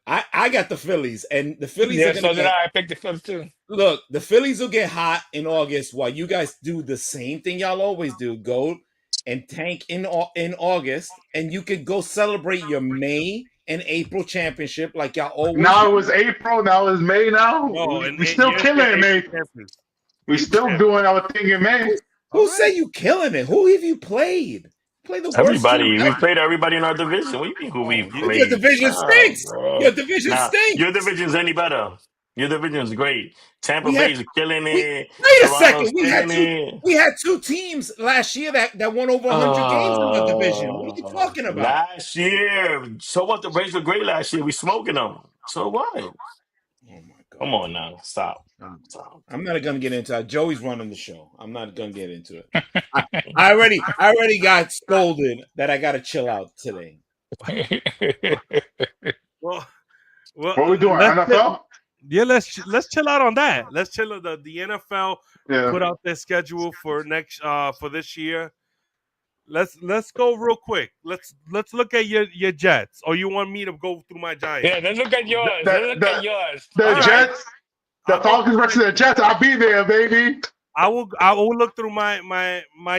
I got the Phillies, and the Phillies Yeah, are so gonna did get. I picked the Phillies too. Look, the Phillies will get hot in August while you guys do the same thing y'all always do. Go and tank in August, and you could go celebrate your May and April championship like y'all always Now it do. was April. Now it's May. Now No, we, and we still yes, killing it, May. champions. We April still champions. doing our thing in May. Who All say right. you killing it? Who have you played? Play the worst team Everybody, we ever. played everybody in our division. What do you mean who we Oh, your played? division Nah, stinks. Your bro. division Nah, your stinks. division's any better. Your division's great. Tampa We had Bay's killing we it. wait a Toronto's second. killing it. We had two teams last year that won over 100 games in our division. What are you talking about? Last year. So what? The Braves were great last year. We smoking them. So what? Oh my Come god. on now. Stop. I'm, Stop. I'm not gonna get into it. Joey's running the show. I'm not gonna get into it. I already got scolded that I gotta chill out today. Well, What we doing? let's NFL? yeah, let's chill out on that. Let's chill. The NFL Yeah. put out their schedule for next for this year. Let's go real quick. Let's look at your Jets. Or you want me to go through my Giants? Yeah, let's look at yours. The, Let's look the, at yours. the All right. Jets, the I'll go Falcons through versus the Jets. I'll be there, baby. I will look through my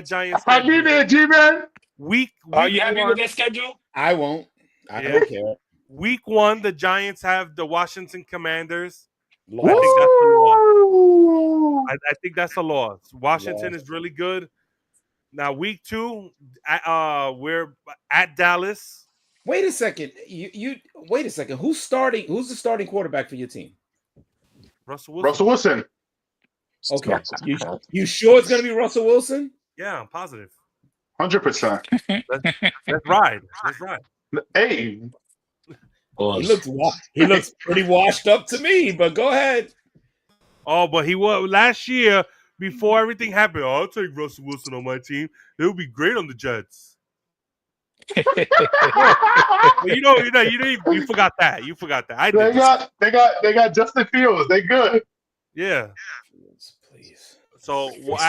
Giants I'll be schedule. there, G-Man. Week Are you happy one, with that schedule? I won't. I Yeah. don't care. Week 1, the Giants have the Washington Commanders. Lost. I think that's a loss. Woo! I think that's a loss. Washington is really good. Now week 2, we're at Dallas. Wait a second. You wait a second. Who's starting? Who's the starting quarterback for your team? Russell Wilson. Russell Wilson. Okay. You sure it's gonna be Russell Wilson? Yeah, I'm positive. 100%. Let's ride. Let's ride. Hey, He looks pretty washed up to me, but go ahead. Oh, but he was last year before everything happened. Oh, I'll take Russell Wilson on my team. It would be great on the Jets. But you forgot that. You forgot that. I did. they got Justin Fields. They good. Yeah. Please. So It's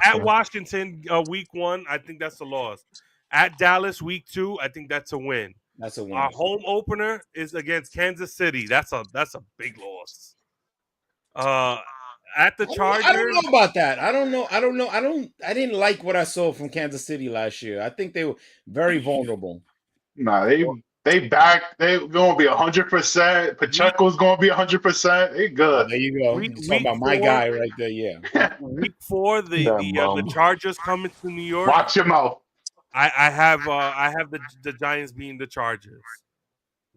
at Washington, week 1, I think that's a loss. At Dallas, week 2, I think that's a win. That's a win. Our home opener is against Kansas City. That's a big loss. At the Chargers, I don't know about that. I don't know. I didn't like what I saw from Kansas City last year. I think they were very vulnerable. Nah, they back. They gonna be 100%. Pacheco's gonna be 100%. They good. There you go. Week- You're talking about my week guy 4. right there. Yeah. week 4, the Chargers coming to New York. Watch your mouth. I have the Giants being the Chargers.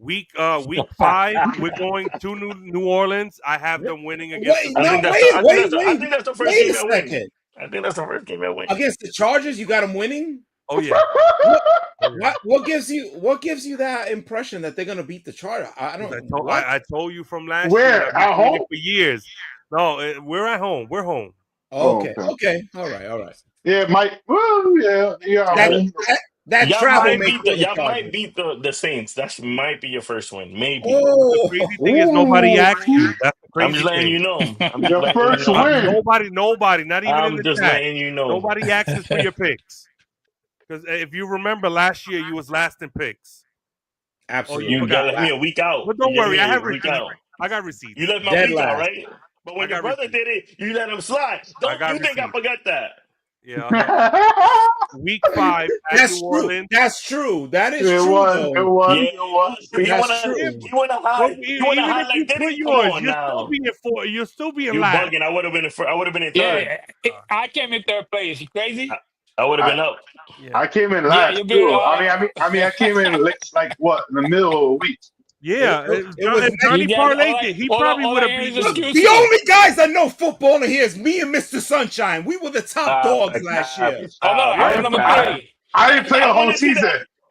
Week 5, we're going to New Orleans. I have them winning against. Wait, the no, I think that's the first wait game a they'll win. second. I think that's the first game they'll win. Against the Chargers, you got them winning. Oh yeah. What gives you that impression that they're gonna beat the Chargers? I told you from last Where? year. I've been At saying it home? for years. No, we're at home. We're home. Okay. Oh, Okay. All right. Yeah, Mike. Woo, yeah. That Y'all travel might makes beat the Saints. That might be your first win. Maybe. Oh, The crazy thing is nobody asked you. That's the crazy I'm just letting thing. you know. I'm just Your letting first you know. win. Nobody, not even in I'm the just chat. letting you know. Nobody asks for your picks. Because if you remember last year, you was last in picks. absolutely. You forgot. got me a week out. But don't You worry, gave I me have a week receipts. out. I got receipts. You let my Dead week out, last. right? But when I your got brother did it, you let him slide. Don't got you think I receipts. forgot that? Yeah. Week 5 at That's New true. Orleans. That's true. That is It true. was. Though. It was. Yeah, It was. you That's wanna true. you wanna hide. Well, You wanna even hide if you like put Diddy? Come yours, on you're now. still being you're still being You last. bugging. I would have been in third. Yeah, I came in third place. You crazy? I would have been up. Yeah. I came in Yeah, last you've too. been, I mean, I came in like what in the middle of the week. Yeah, It was if Johnny Yeah, Parlay all did, he all probably all would I have hear is beat me. excuses. The only guys that know football in here is me and Mr. Sunshine. We were the top dogs last year. Oh no, I was number I- 3. I didn't play the whole wanna see season.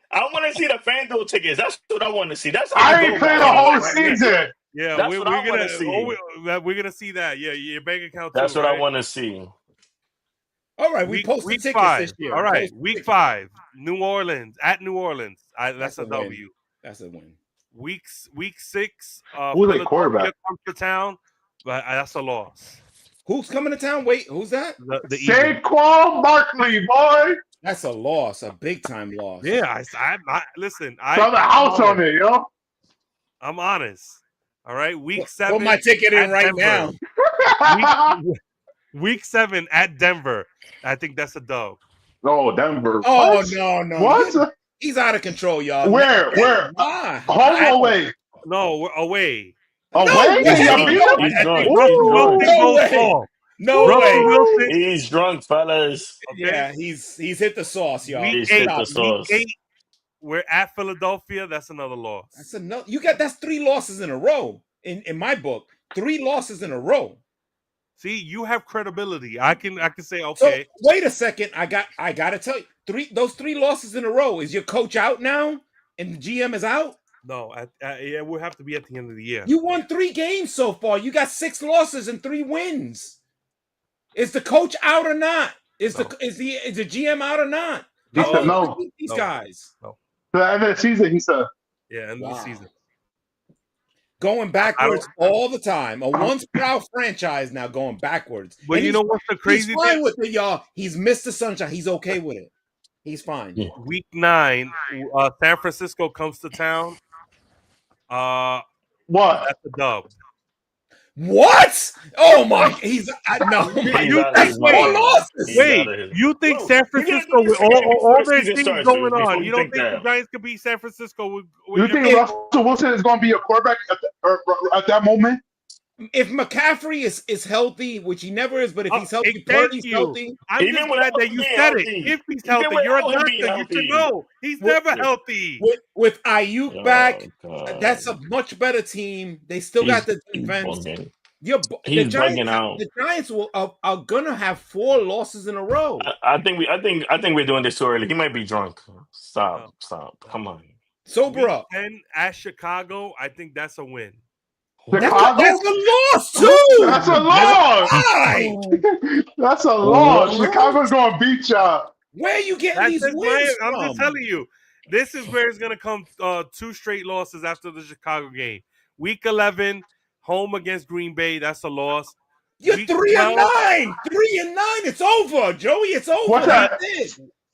I want to see the FanDuel tickets. That's what I want to see. That's how I you didn't go play the about it. whole Right? season. Yeah, That's we're what I wanna gonna see. we're gonna see that. Yeah, your bank account. That's too, what I right? want to see. All right, we Week posted tickets 5. this year. All right, Posted week tickets. 5, New Orleans at New Orleans. That's That's a a win. W. That's a win. Week 6, Who's the Philadelphia quarterback? comes to town, but that's a loss. Who's coming to town? Wait, who's that? The Eagles. Saquon Barkley, boy. That's a loss, a big time loss. Yeah, listen. Throw the house on it, yo. I'm honest. All right, week 7. Put my ticket in right Denver. now. Week 7 at Denver. I think that's a dub. Oh, Denver. Oh What? no. What? He's out of control, y'all. Where? Why? Home or away? No, we're away. Away? He's drunk. No way. He's drunk, fellas. Okay. Yeah, he's hit the sauce, y'all. He's hit the sauce. Week 8, we're at Philadelphia. That's another loss. That's 3 losses in a row. In my book, 3 losses in a row. See, you have credibility. I can say okay. So, wait a second. I gotta tell you, those 3 losses in a row. Is your coach out now, and the GM is out? No, yeah, we'll have to be at the end of the year. You won 3 games so far. You got 6 losses and 3 wins. Is the coach out or not? Is the GM out or not? No. These guys. No. The end of the season, he said. Yeah, end of the season. Going backwards all the time. A once proud franchise now going backwards. But you know what's the crazy thing? He's fine with it, y'all. He's Mr. Sunshine. He's okay with it. He's fine. Yeah. Week 9, San Francisco comes to town. What? That's a dub. What? Oh my! No. That's 4 losses. Wait, you think San Francisco with all their things going on? You don't think the Giants could beat San Francisco? You think Russell Wilson is going to be a quarterback at that moment? If McCaffrey is healthy, which he never is, but if he's healthy, Purdy's healthy. I'm just glad that you said it. If he's healthy, you're a doctor. You should know he's never healthy. With Ayuk back, that's a much better team. They still got the defense. He's bugging out. The Giants are gonna have 4 losses in a row. I think we're doing this too early. He might be drunk. Stop. Come on. Sober up. And at Chicago, I think that's a win. That's a loss too. That's a loss. Why? That's a loss. Chicago's gonna beat y'all. Where are you getting these wins from? I'm just telling you, this is where it's gonna come. 2 straight losses after the Chicago game. Week 11, home against Green Bay. That's a loss. You're 3-9. 3-9. It's over, Joey. It's over. What's that?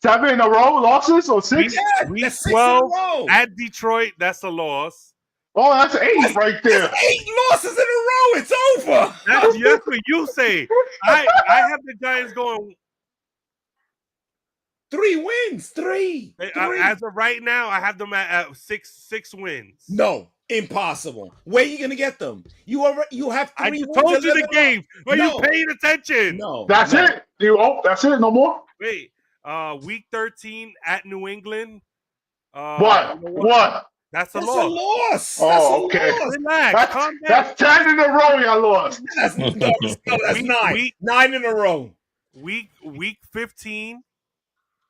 7 in a row losses or 6? Week 12 at Detroit. That's a loss. Oh, that's 8 right there. That's 8 losses in a row. It's over. That's what you say. I have the Giants going 3 wins. 3. As of right now, I have them at 6 wins. No, impossible. Where are you gonna get them? You have 3 wins. I told you the game. Are you paying attention? No. That's it. That's it. No more. Wait. Week 13 at New England. What? You know what? That's a That's loss. a loss. Oh, that's okay. Loss. Relax. Calm down. That's 10 in a row y'all lost. That's 9. 9 in a row. Week 15.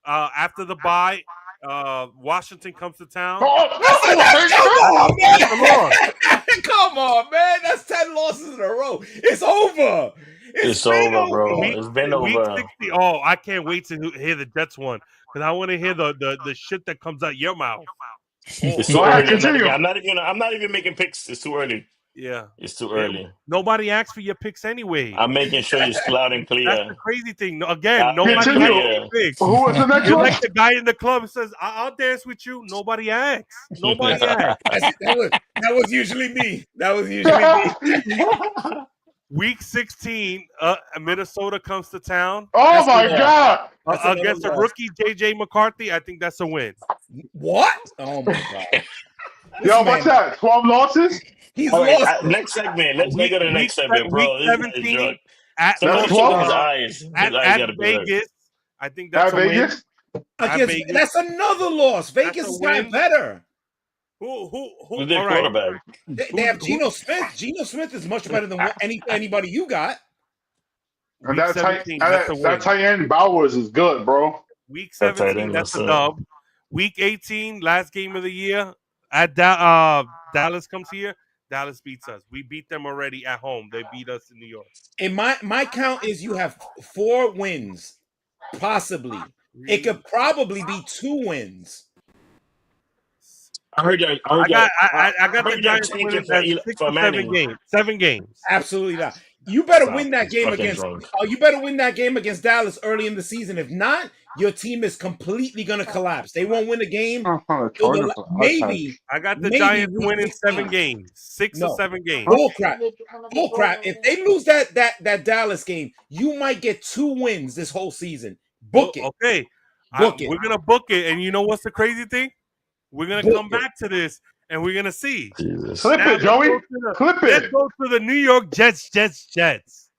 After the bye, Washington comes to town. Come on, man. That's 10 losses in a row. It's over. It's over, bro. It's been over. Week 60. Oh, I can't wait to hear the Jets one because I want to hear the shit that comes out your mouth. It's too early. I'm not even making picks. It's too early. Yeah, it's too early. Nobody asks for your picks anyway. I'm making sure you're loud and clear. That's the crazy thing. Again, nobody asks for your picks. Who was the next You're one? like the guy in the club who says, "I'll dance with you." Nobody asks. Nobody asks. That was usually me. That was usually me. Week 16, Minnesota comes to town. Oh my God! Against a rookie, JJ McCarthy. I think that's a win. What? Oh my God! Yo, what's that? 12 losses? He's lost. Next segment. Let's go to the next segment, bro. Week 17 at Vegas. I think that's a Vegas. Vegas. That's another loss. Vegas is not better. Who's their quarterback? They have Geno Smith. Geno Smith is much better than anybody you got. And that tight end Bowers is good, bro. Week 17, that's a dub. Week 18, last game of the year at Dallas comes here. Dallas beats us. We beat them already at home. They beat us in New York. And my count is you have 4 wins, possibly. It could probably be 2 wins. I heard I got the Giants winning 6 or 7 games. 7 games. Absolutely not. You better Stop. win that He's game fucking against. drunk. You better win that game against Dallas early in the season. If not, your team is completely gonna collapse. They won't win a game. I'm on the till Chargers. maybe I got the maybe Giants week winning 7 16. games, 6 or No. 7 games. Bull crap. Bull crap. If they lose that Dallas game, you might get 2 wins this whole season. Book it. Okay, Book it. we're gonna book it, and you know what's the crazy thing? We're gonna Book come it. back to this, and we're gonna see. Jesus. Clip Now it, Joey. Clip Let's it. go to the New York Jets.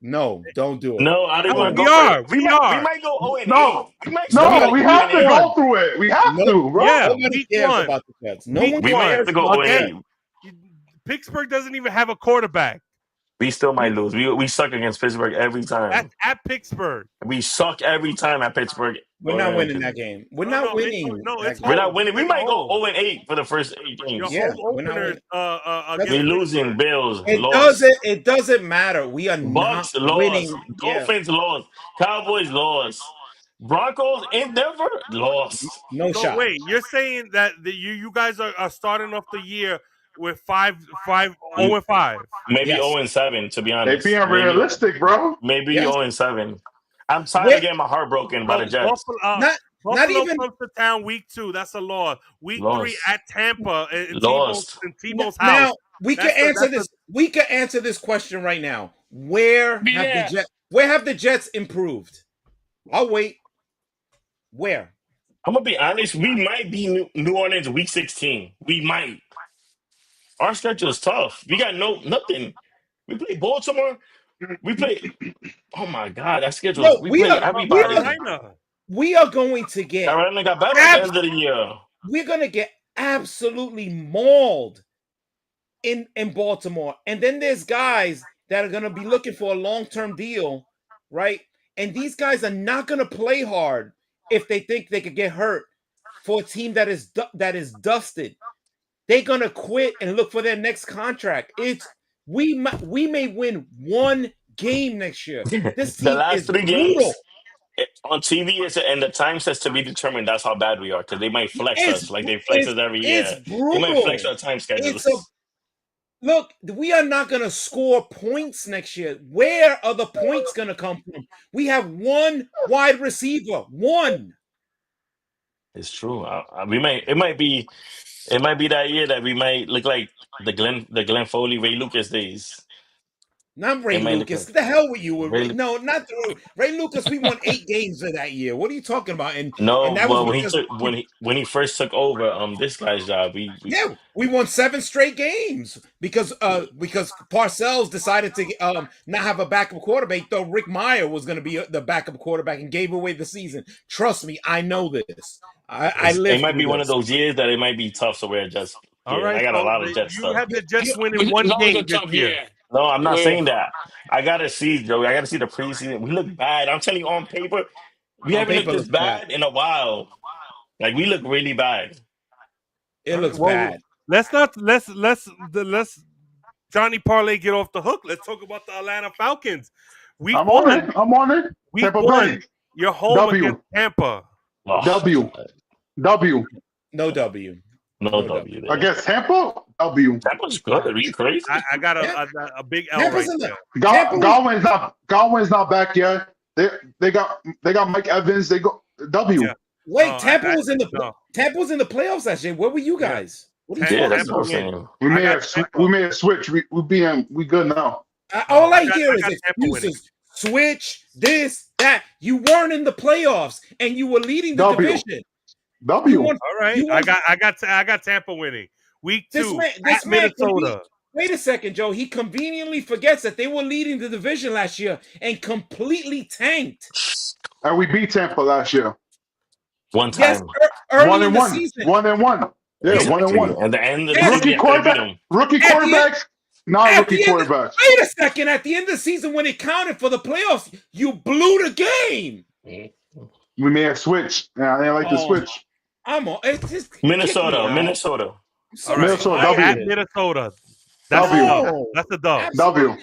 No, don't do it. No, I didn't No, want to we go. are. We We might, we are. might go 0-8. No. We might start No, like we 3 have to 8. go through it. We have to, bro. Yeah, Nobody week cares 1. about the Jets. No Week one We might have cares to go about the 0-8. Jets. Pittsburgh doesn't even have a quarterback. We still might lose. We suck against Pittsburgh every time. That's at Pittsburgh. We suck every time at Pittsburgh. We're not winning that game. We're not winning. It's We're not home. winning. We It's might go home. 0-8 for the first 8 Your games. Yeah, home we're not openers winning. against We losing. Pittsburgh. Bills It lost. doesn't matter. We are Bucks not winning. lost. Yeah. Dolphins lost. Cowboys lost. Broncos in Denver lost. No So shot. wait, you're saying that you guys are starting off the year with 0-5. Maybe Yes. 0-7, to be They honest. being realistic, bro. Maybe Yes. 0-7. I'm tired Wait. of getting my heart broken by the Jets. Not even. comes to town week 2. That's a loss. Week 3 Lost. at Tampa in Lost. Tebow's house. Now we can That's a- answer that's this. We can answer this question right now. Where Be have there. the Jets? Where have the Jets improved? I'll wait. Where? I'm going to be honest. We might be New Orleans week 16. We might. Our schedule is tough. We got nothing. We play Baltimore. We play. Oh my God, that schedule. No, We we play are- everybody. Carolina. We are going to get. Carolina got better at the end of the year. We're gonna get absolutely mauled in Baltimore, and then there's guys that are gonna be looking for a long-term deal, right? And these guys are not gonna play hard if they think they could get hurt for a team that is dusted. They're gonna quit and look for their next contract. We may win 1 game next year. This team The last is 3 brutal. games on TV, and the time says to be determined. That's how bad we are because they might flex us like they flex us every year. It's They might flex brutal. our time schedules. Look, we are not going to score points next year. Where are the points going to come from? We have 1 wide receiver. 1. It's true. It might be that year that we might look like the Glenn Foley, Ray Lucas days. Not Ray It might look Lucas. like The hell were you with Ray Ray? No, not Ray Lucas. We won 8 games of that year. What are you talking about? And that but was when he first took over this guy's job, we won 7 straight games because Parcells decided to not have a backup quarterback. Though Rick Meyer was going to be the backup quarterback and gave away the season. Trust me, I know this. I lived. It might through be one this. of those years that it might be tough. So we're just All right, I got a so lot of Jets you stuff. have the Jets It's winning 1 always game a this tough year. year. No, I'm not Yeah. saying that. I gotta see, Joey. I gotta see the preseason. We look bad. I'm telling you, on paper, we On haven't paper, looked this looks bad. bad in a while. Like we look really bad. It looks Well, bad. Let's Johnny Parlay get off the hook. Let's talk about the Atlanta Falcons. Week I'm 1. on it. Week Tampa 1. Bay. You're home W. against Tampa. Oh, W. W. No W. no W there. Against Tampa, W. Tampa's good. Are you crazy? I got a big L Tampa's right in there. the Godwin's not back yet. They got Mike Evans. They go W. Yeah. Wait, No, Tampa I- was in the no. Tampa was in the playoffs last year. Where were you guys? What are you Yeah, talking that's about? what I'm saying. We I may got have Tampa. we may have switched. We good now. All I I got- hear I is got Tampa winning. excuses. Switch this, that. You weren't in the playoffs, and you were leading the W. division. W. You won- All right, You want- I got Tampa winning. Week 2 This at man Minnesota. Wait a second, Joe. He conveniently forgets that they were leading the division last year and completely tanked. And we beat Tampa last year. One Yes, time. early in the season. 1-1. Yeah, Exactly. 1-1. And the end of the Yeah. season, you have to beat them. Rookie At the end- quarterbacks. Not at rookie the end of- quarterbacks. Wait a second. At the end of the season, when it counted for the playoffs, you blew the game. We may have switched. Yeah, I didn't like the Oh. switch. I'm on. It's just Minnesota. kick me out. Minnesota. I'm so All right, Minnesota, tired. W. at Minnesota. That's W. a dub. No. That's a dub. W.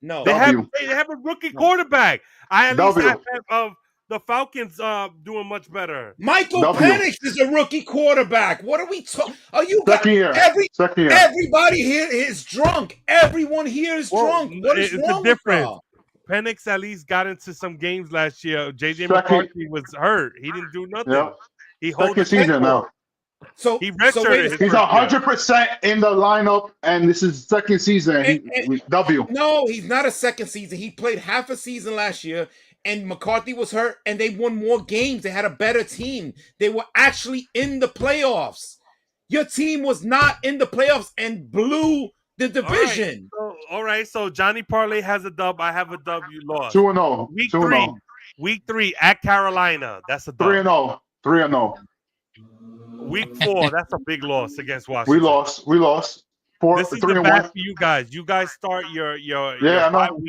No. They W. have a rookie quarterback. I at least W. have the Falcons doing much better. Michael W. Penix is a rookie quarterback. What are we talking? Are you got Second year. Second year. everybody here is drunk. Everyone here is Well, drunk. What is it's wrong a difference. with y'all? Penix at least got into some games last year. JJ Second- McCarthy was hurt. He didn't do nothing. Yeah. He holds Second season now. So He so redshirted wait a his second. He's 100% in the lineup, and this is second season. W. No, he's not a second season. He played half a season last year, and McCarthy was hurt, and they won more games. They had a better team. They were actually in the playoffs. Your team was not in the playoffs and blew the division. All right. So Johnny Parlay has a dub. I have a dub. You lost. 2-0. Week 2-0. three. Week 3 at Carolina. That's a dub. 3-0. 3-0. Week 4. That's a big loss against Washington. We lost. This is 3-1. the bad for you guys. You guys start your I know.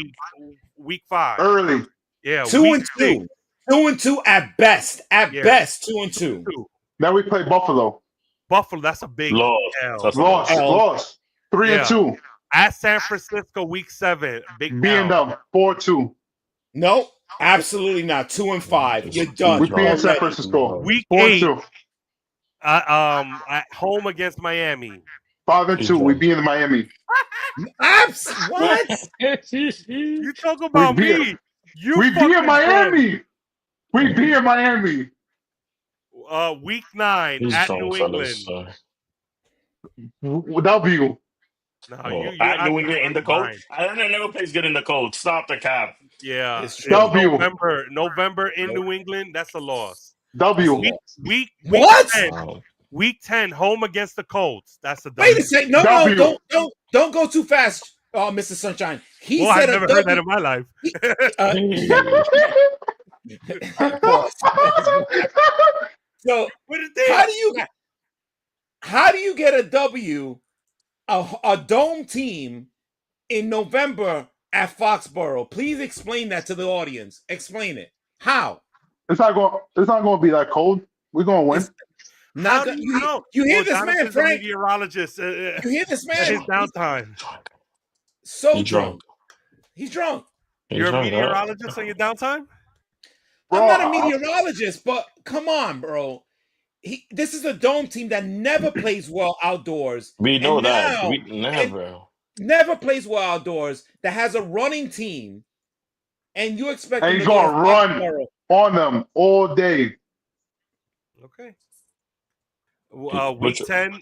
week 5 Early. Yeah, 2-2. 2-2 at best. At best, 2-2. Then we play Buffalo. Buffalo. That's a big Loss. L. That's a Lost. 3-2. At San Francisco, week 7. Big Being L. them 4-2. No, absolutely not. 2-5. You're done. We being San Francisco. Week 8. 4-2. At home against Miami. 5-2. We being in Miami. What? You talk about We me. We be in Miami. We be in Miami. Week 9 He's at drunk, New fellas, England. W. No, at New England in the cold. Atlanta never plays good in the cold. Stop the cap. Yeah, It's W. November in New England. That's a loss. W. Week What? 10, Wow. week 10, home against the Colts. That's a W. Wait a second. No, W. don't go too fast, Mr. Sunshine. He Well, said I've never heard that in my life. So how do you get a W, a dome team in November at Foxborough? Please explain that to the audience. Explain it. How? It's not going to be that cold. We're going to win. Not How do you, know? you hear Well, this Jonathan's man, a Frank? meteorologist. You hear this His man? downtime. So He's drunk. He's drunk. You're a meteorologist on your downtime? I'm not a meteorologist, but come on, bro. This is a dome team that never plays well outdoors. We know And that. now- We never. Never plays well outdoors. That has a running team, and you expect And him he's to go gonna to run. Foxborough. On them all day. Okay. Week 10,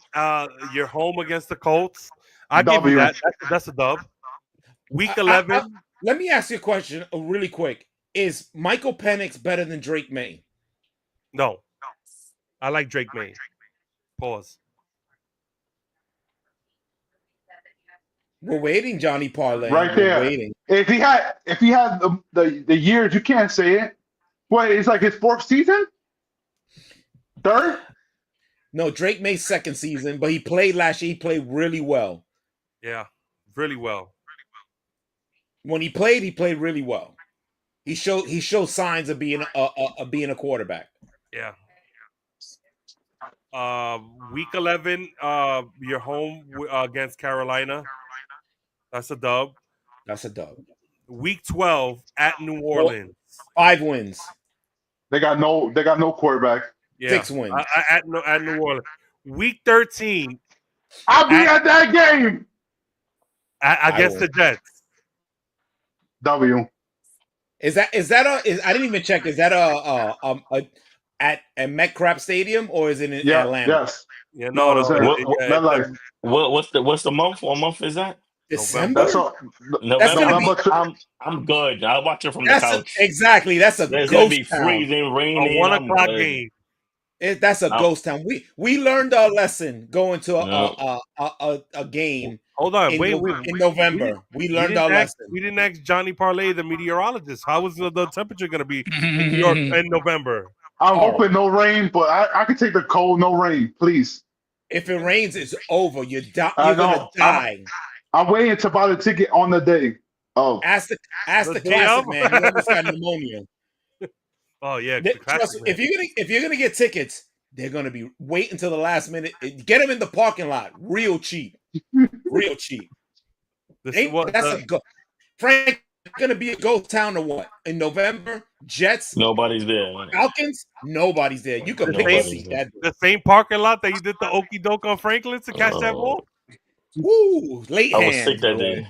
you're home against the Colts. I give W. you that. That's a dub. Week 11. Let me ask you a question really quick. Is Michael Penix better than Drake May? No. I like Drake May. Pause. We're waiting, Johnny Parlay. Right We're there. waiting. If he had the years, you can't say it. What, it's like his 4th season? 3rd? No, Drake May's 2nd season, but he played last year. He played really well. Yeah, really well. When he played really well. He showed signs of being a quarterback. Yeah. Week 11, you're home against Carolina. That's a dub. That's a dub. Week 12 at New Orleans. 5 wins. They got no quarterback. Yeah. 6 wins. At New Orleans. Week 13 I'll be at that game. against the Jets. W. I didn't even check. Is that at Metcalf Stadium or is it in Atlanta? Yes. Yeah, no. What's the month? What month is that? December. That's all. November. I'm good. I'll watch it from the couch. Exactly. That's a There's gonna be ghost town. freezing, raining. A 1 o'clock game. That's a ghost town. We learned our lesson going to a game. Hold on, wait. In November. We learned our lesson. We didn't ask Johnny Parlay, the meteorologist. How was the temperature going to be in New York in November? I'm hoping no rain, but I can take the cold, no rain, please. If it rains, it's over. You're gonna die. I'm waiting to buy the ticket on the day. Oh, Ask the classic man. He almost got pneumonia. Oh yeah, Trust me, if you're gonna get tickets, they're gonna be wait until the last minute. Get them in the parking lot, real cheap, real cheap. Frank, going to be a ghost town or what? In November, Jets, Nobody's there. Falcons, nobody's there. You could The pick a same, Nobody's seat there. that day. the same parking lot that you did the okie doke on Franklin to catch that ball. Woo, late I was sick hands, that boy. day.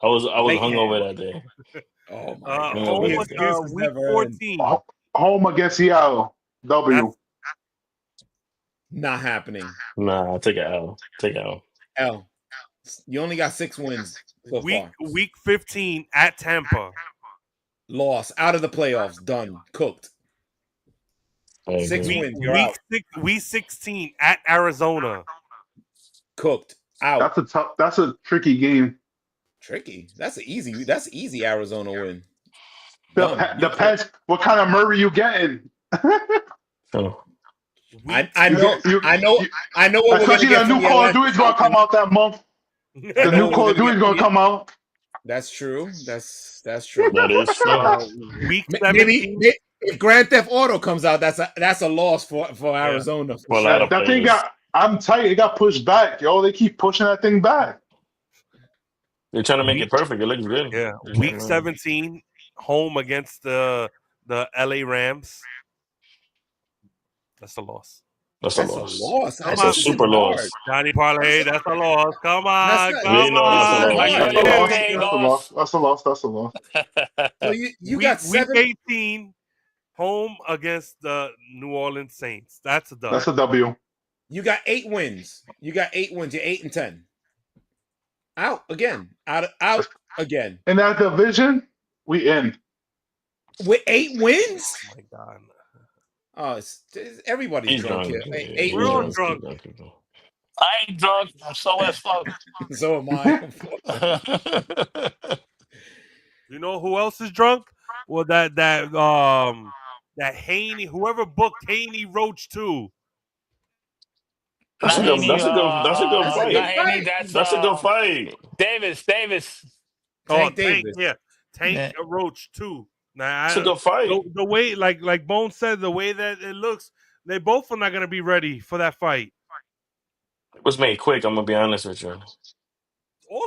I was Late hungover hands. that day. Oh my God. Home The Mm. excuses week never end. 14. Home against Seattle. W. That's Not happening. Nah, I'll take an L. Take an L. L. You only got 6 wins so far. week 15 at Tampa. Loss. Out of the playoffs. Done. Cooked. I 6 agree. wins. You're out. Week 16 at Arizona. Cooked. Out. That's a tricky game. Tricky. That's easy Arizona win. Done. Depends what kind of Murray you getting. So, I know what we're gonna Especially get the from new the Call of Atlanta Duty's gonna come Falcons. out that month. The new Call of Duty's gonna come out. That's true. That's true. that is true. Week Maybe 17. if Grand Theft Auto comes out, that's a loss for Arizona. For a sure. lot of That thing players. I'm tight. It got pushed back, yo. They keep pushing that thing back. They're trying to make it perfect. It looks good. Yeah, week 17, home against the LA Rams. That's a loss. That's a loss. That's That's a super loss. Johnny Parlay, that's a loss. Come on, That's come We know that's a on. loss. That's That's a loss. Game That's a loss. That's a loss. That's a loss. So you week, got 7. week 18, home against the New Orleans Saints. That's a dub. That's a W. You got 8 wins. You're 8-10. Out again. Out again. In that division, we in. With 8 wins? Oh my God. Oh, everybody's He's drunk drunk. here. 8 We're all wins. drunk. I ain't drunk. I'm so as fuck. So am I. You know who else is drunk? Well, that Haney, whoever booked Haney Roach 2. That's a good. That's a good. That's a good That's a fight. good Not Haney, fight. That's a good fight. Davis. Tank Tank, Davis. yeah. Tank Yeah. Roach 2. Now, It's a good fight. the way, like Bone said, the way that it looks, they both are not going to be ready for that fight. It was made quick. I'm gonna be honest with you.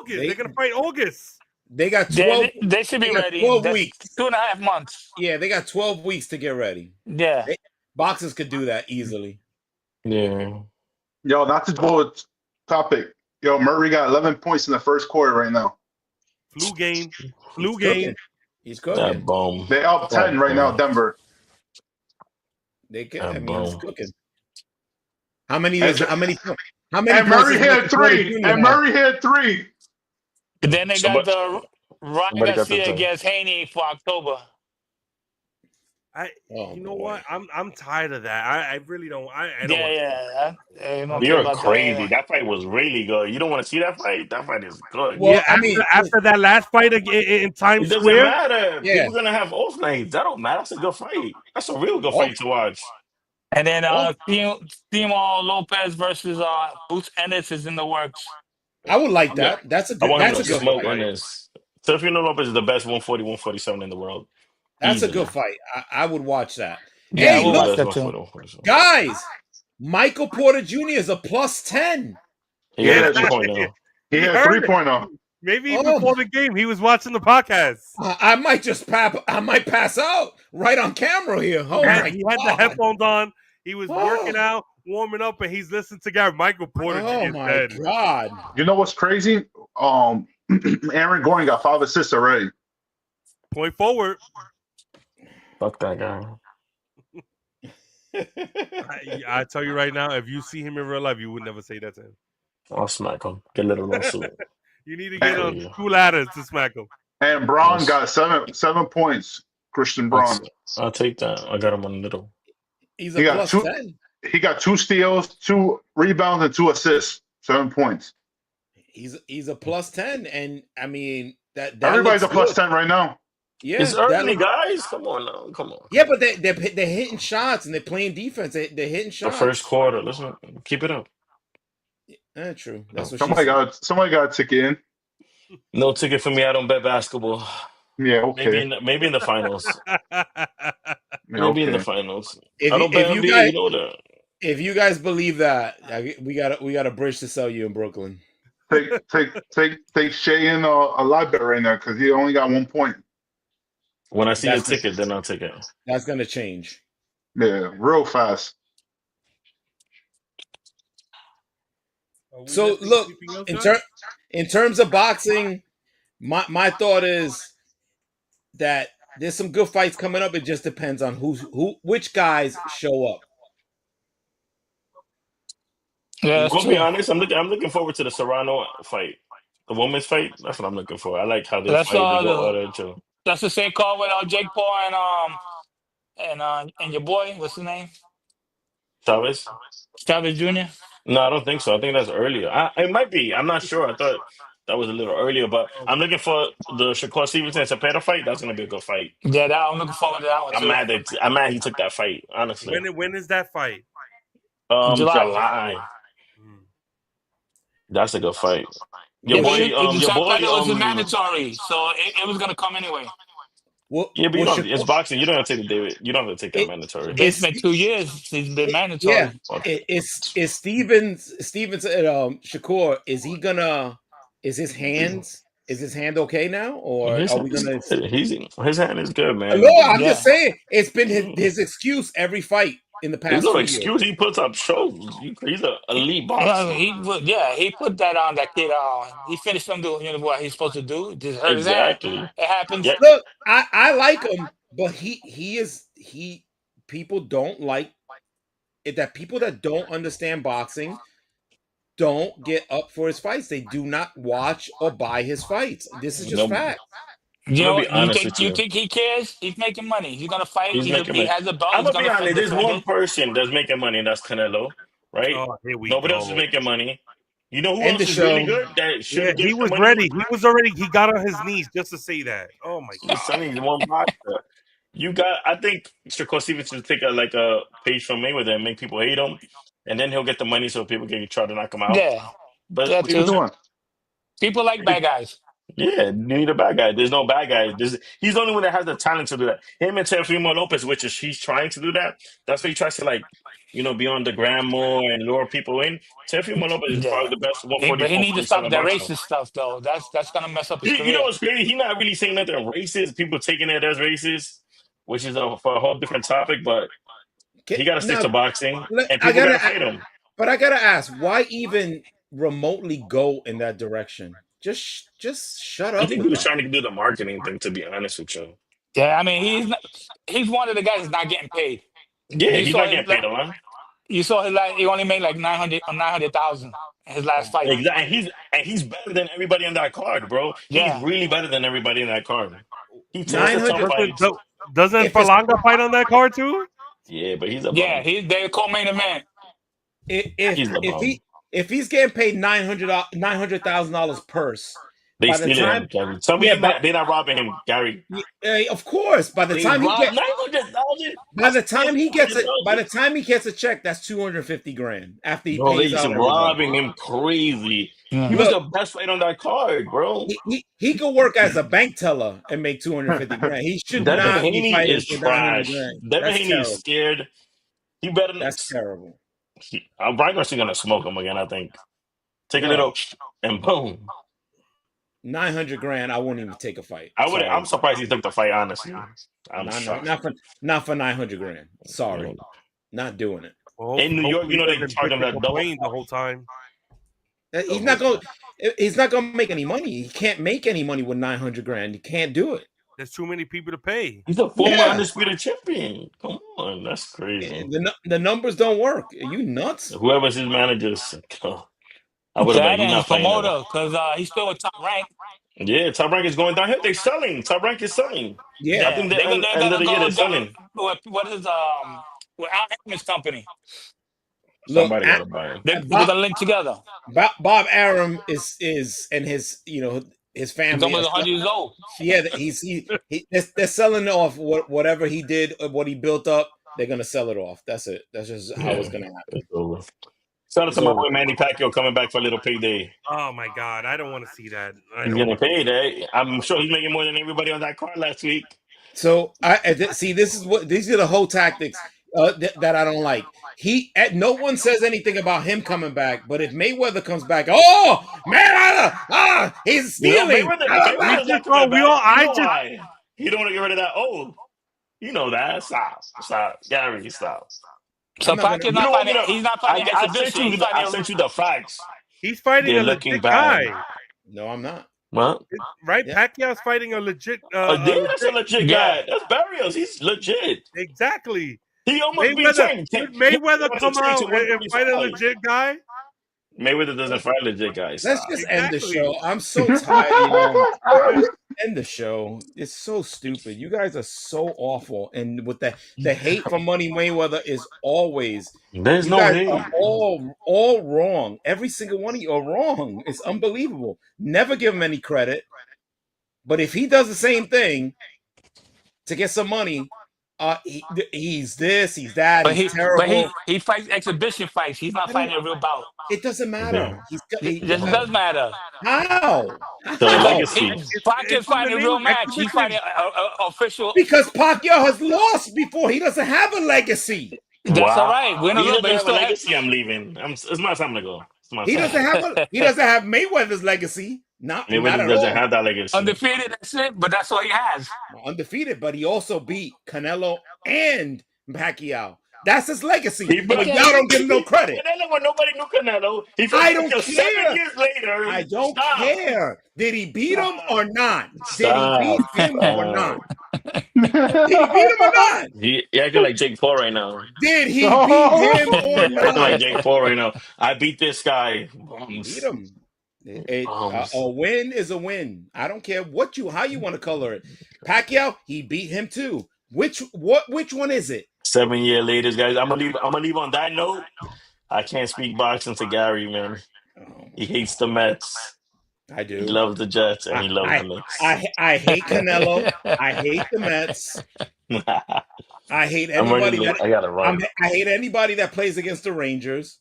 They're going to fight August. They got 12. They should be They got ready. 12 That's weeks. 2.5 months. Yeah, they got 12 weeks to get ready. Yeah. Boxers could do that easily. Yeah. Yo, not to go with topic. Yo, Murray got 11 points in the first quarter right now. Flu game. He's That cooking. boom. They up 10 right now, Denver. He's boom. cooking. How many? And How many? And points Murray does hit Michael Porter 3. Jr. And have? Murray hit 3. Then they got the Ryan somebody got the Garcia thing. against Haney for October. You know what? I'm tired of that. I really don't. I don't want I don't care You're about crazy. that. That fight was really good. You don't want to see that fight? That fight is good. Well, Yeah, after that last fight in It Times doesn't Square. matter. Yeah. People gonna have off nights. That don't matter. That's a good fight. That's a real good fight to watch. And then Timo Lopez versus Boots Ennis is in the works. I would like Yeah. that. That's a I good. want him That's a to good smoke fight. Ennis. Sergio Lopez is the best 140, 147 in the world. That's a Easily. good fight. I would watch that. Yeah, Hey, I will look, watch that Best too. 140, 147. guys, Michael Porter Jr. is a +10. He had Yeah. a 3.0. He hit heard 3.0. Maybe Oh. before the game, he was watching the podcast. I might just pass out right on camera here. Oh my He had the God. headphones on. He was Oh. working out, warming up, and he's listening to Gary Michael Porter. Oh Jr. my said, God. You know what's crazy? Aaron Gordon got 5 assists already. Point forward. Fuck that guy. I tell you right now, if you see him in real life, you would never say that to him. I'll smack him. Get a little lawsuit. You need to get on Yeah. 2 ladders to smack him. And Braun Yes. got 7 points. Christian Braun. I'll take that. I got him on the middle. He's He a got +10. He got 2 steals, 2 rebounds, and 2 assists. 7 points. He's a +10, and I mean that Everybody's a looks good. +10 right now. Yeah, It's that early, looks- guys. Come on now. Come on. Yeah, but they're hitting shots and they're playing defense. They're hitting The shots. first quarter. Listen, keep it up. True. That's what Somebody got a ticket in. No ticket for me. I don't bet basketball. Yeah, okay. Maybe in the finals. Yeah, Maybe in the okay. finals. If I don't you- bet if you NBA. guys- You know that. If you guys believe that, we got a bridge to sell you in Brooklyn. Take Shea in a live bet right now because he only got 1 point. When I see a That's ticket, then I'll take it. that's gonna change. Yeah, real fast. Are we So missing look, anything else, in guys? terms of boxing, my thought is that there's some good fights coming up. It just depends on which guys show up. Yeah, I'm that's gonna be true. honest. I'm looking forward to the Serrano fight, the women's fight. That's what I'm looking for. I like how they That's fight. They go order too. that's the same call with Jake Paul and your boy, what's his name? Chavez? Chavez Jr. No, I don't think so. I think that's earlier. It might be. I'm not sure. I thought that was a little earlier, but Oh, I'm looking for the Shakur Stevenson and Cepeda fight. That's gonna be a good fight. Yeah, I'm looking forward to that one too. I'm mad he took that fight. Honestly, when is that fight? In July. July. Hmm. That's a good fight. Yeah, but the Your fact boy, that it was mandatory, so it was gonna come anyway. What yeah, but you what don't. should It's boxing. You don't have to take the David. You don't have to take that it mandatory. It's is been 2 years since it's been yeah. mandatory. Okay. Is Stevens Shakur, is his hand okay now, or His are we hand is gonna? good. His hand is good, No, man. I'm just Yeah. saying it's been Mm. his excuse every fight in the There's past no 2 years. excuse. He puts up shows. He's an elite Well, boxer. he put that on that kid. He finished him doing what he's supposed to do. Just hurt his hand. Exactly. It happens. Yeah. Look, I like him, but he people don't like it, that people that don't understand boxing don't get up for his fights. They do not watch or buy his fights. This is just No, fact. You I'm gonna know, be honest with you you. think he cares? He's making money. He's gonna fight. He's making He money. has a belt. I'm He's gonna be gonna honest. There's defend one it. person that's making money, and that's Canelo, right? Oh, here we Nobody else is go. making money. You know who End the else is really show. good that Yeah, should he get the was money? ready. He was already. He got on his knees just to say that. Oh my He's god. signing one boxer. You got. I think Shakur Stevens should take a page from Mayweather and make people hate him, and then he'll get the money so people can try to knock him out. Yeah, But that What you too. doing? People like bad guys. yeah, you need a bad guy. There's no bad guy. He's the only one that has the talent to do that. Him and Teofimo Lopez, which is he's trying to do that. That's why he tries to be on the gram more and lure people in. Teofimo Lopez is probably Yeah, the best but he 144, needs to stop 147 that boxer. racist stuff though. That's gonna mess up his You know career. what's crazy? He's not really saying nothing racist. People taking it as racist, which is for a whole different topic. But he got to stick Now, to boxing, and I people got to gotta, fight him. but I gotta ask, why even remotely go in that direction? Just shut I up think he was about trying to do the marketing thing. To be honest with you, Yeah, I mean he's one of the guys that's not getting paid. yeah, You he's saw not his getting paid a lot. he only made like 900,000 in his last fight. Exactly. And he's better than everybody on that card, bro. He's Yeah, really better than everybody in that card. He it. takes Nine the tough hundred. fights. Doesn't If it's Falanga fight on that card too? Yeah, but he's a yeah, bum. they co-main event. He's a bum. if he's getting paid $900,000 purse, They by the stealing time him, Gary. Tell me yeah, they're not robbing him, Gary. of course, They robbed 900,000. by That's the time he gets it, by 400,000. the time he gets a check, that's 250 grand after he Bro, they pays just out everybody. robbing him crazy. He Yeah. was Look, the best fight on that card, bro. he could work as a bank teller and make 250 grand. He should Devin not be Haney fighting is for 900 trash. grand. Devin That's Haney is terrible. scared. He better. That's terrible. Brian Garcia gonna smoke him again. I think. Take a Bro, little and boom. 900 grand, I won't even take a fight. I would. Sorry. I'm surprised he took the fight. Honestly, I'm shocked. Not for 900 grand. Sorry. Not doing it. Well, In New York, hopefully they he doesn't charge him bitch and that double. complain the whole time. He's not going to make any money. He can't make any money with 900 grand. He can't do it. There's too many people to pay. He's a former Yeah. undisputed champion. Come on, that's crazy. The numbers don't work. Are you nuts? Whoever's his manager, I would have That bet he's and his not fighting him. promoter, because he's still with Top Rank. Yeah, Top Rank is going downhill. They're selling. Top Rank is selling. I Yeah. Yeah, think the they're end of gonna the year go they're down selling. what is with Al Hammond's company. Look, Somebody got to buy him. They're Bob, gonna link together. Bob Arum is and his his He's family. almost 100 years old. Yeah, they're selling off whatever he did, what he built up. They're gonna sell it off. That's it. That's just how it's gonna happen. It's over. Shout out It's to my over. boy Manny Pacquiao coming back for a little payday. Oh my god, I don't want to see that. He's getting paid, eh? I'm sure he's making more than everybody on that card last week. So see. These are the whole tactics that I don't like. No one says anything about him coming back, but if Mayweather comes back, oh man, he's stealing. Mayweather's not coming back. I You know just why? He don't want to get rid of that. Oh, you know that. Stop, Gary, stop. So I'm not gonna. Pacquiao's You not know what? fighting. He's not fighting I sent exhibition. you. He's fighting. I sent you the facts. He's fighting They're a looking legit bad. guy, No, I'm not. What? right? Yeah. Pacquiao's fighting a legit, Yeah, that's a legit Yeah. guy. That's Barios. He's legit. exactly. He almost beat Mayweather, Tank. would He Mayweather went to come Tank to out and fight a 135. legit guy? Mayweather doesn't fight legit guys. Let's Stop. just end the Exactly. show. I'm so tired, yo. End the show. It's so stupid. You guys are so awful. And with the hate for Money Mayweather is always. There's You no guys hate. are all wrong. Every single one of you are wrong. It's unbelievable. Never give him any credit. But if he does the same thing to get some money, he's this, he's that, he's terrible. He fights exhibition fights. He's not fighting a real bout. It doesn't matter. It does matter. How? So How? legacy. Pacquiao's fighting a real match. He's Exhibition. fighting a official. Because Pacquiao has lost before. He doesn't have a legacy. That's all right. Win or He lose, doesn't but he have a still has. legacy. I'm leaving. It's my time to go. It's my He time. doesn't have Mayweather's legacy. Not Mayweather at doesn't all. have that legacy. Undefeated, that's it. But that's all he has. Undefeated, but he also beat Canelo and Pacquiao. That's his legacy. He But beat- y'all don't give him no credit. Canelo when nobody knew Canelo. He I don't fought care. 7 years later. I don't Stop. care. Did he beat him or not? Stop. Did he beat him or not? Did Did he beat him or not? He acting like Jake Paul right now. Did he beat him or Acting like not? Jake Paul right now. I beat this guy. Beat him. Bums. A win is a win. I don't care how you want to color it. Pacquiao, he beat him too. Which one is it? 7 year later, guys. I'm gonna leave on that note. I can't speak boxing to Gary, man. He hates the Mets. I do. He loves the Jets and he loves the Knicks. I hate Canelo. I hate the Mets. I hate anybody I gotta run. I hate anybody that plays against the Rangers.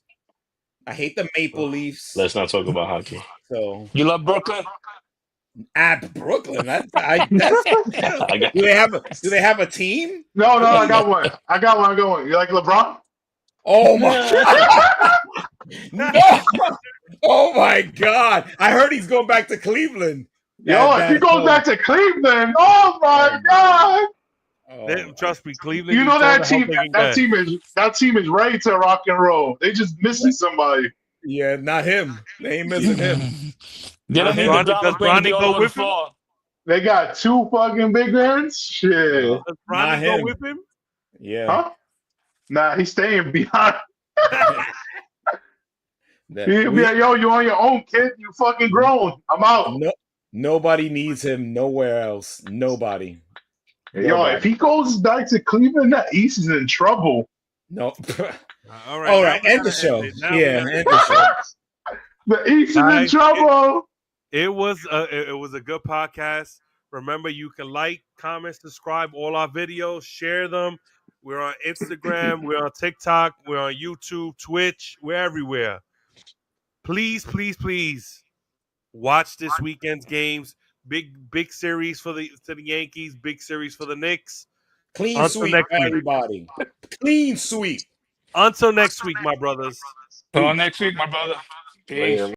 I hate the Maple Leafs. Let's not talk about hockey. So You love Brooklyn? at Brooklyn, do they have a team? No, I got one. You like LeBron? Oh my god! No! Oh my god! I heard he's going back to Cleveland. If he goes back to Cleveland, oh my god! Trust me, Cleveland. You know that team. That team is ready to rock and roll. They just missing somebody. Yeah, not him. They ain't missing him. They don't need the Does drama Bronny all go over the with him? floor. They got 2 fucking big guns. Shit. Does Not Bronny go him. with him? Yeah. Huh? Nah, he's staying behind. He'll be like, yo, you on your own, kid. You fucking grown. I'm out. Nobody needs him nowhere else. Nobody. Yo, if he goes back to Cleveland, that East is in trouble. No. All right. End the show. Yeah, end the show. The East is in trouble. It was a good podcast. Remember, you can like, comment, subscribe all our videos, share them. We're on Instagram, we're on TikTok, we're on YouTube, Twitch, we're everywhere. Please, please, please watch this weekend's games. Big series for the Yankees, big series for the Knicks. Clean sweep, everybody. Clean sweep. Until next week, my brothers. Until next week, my brother. Peace.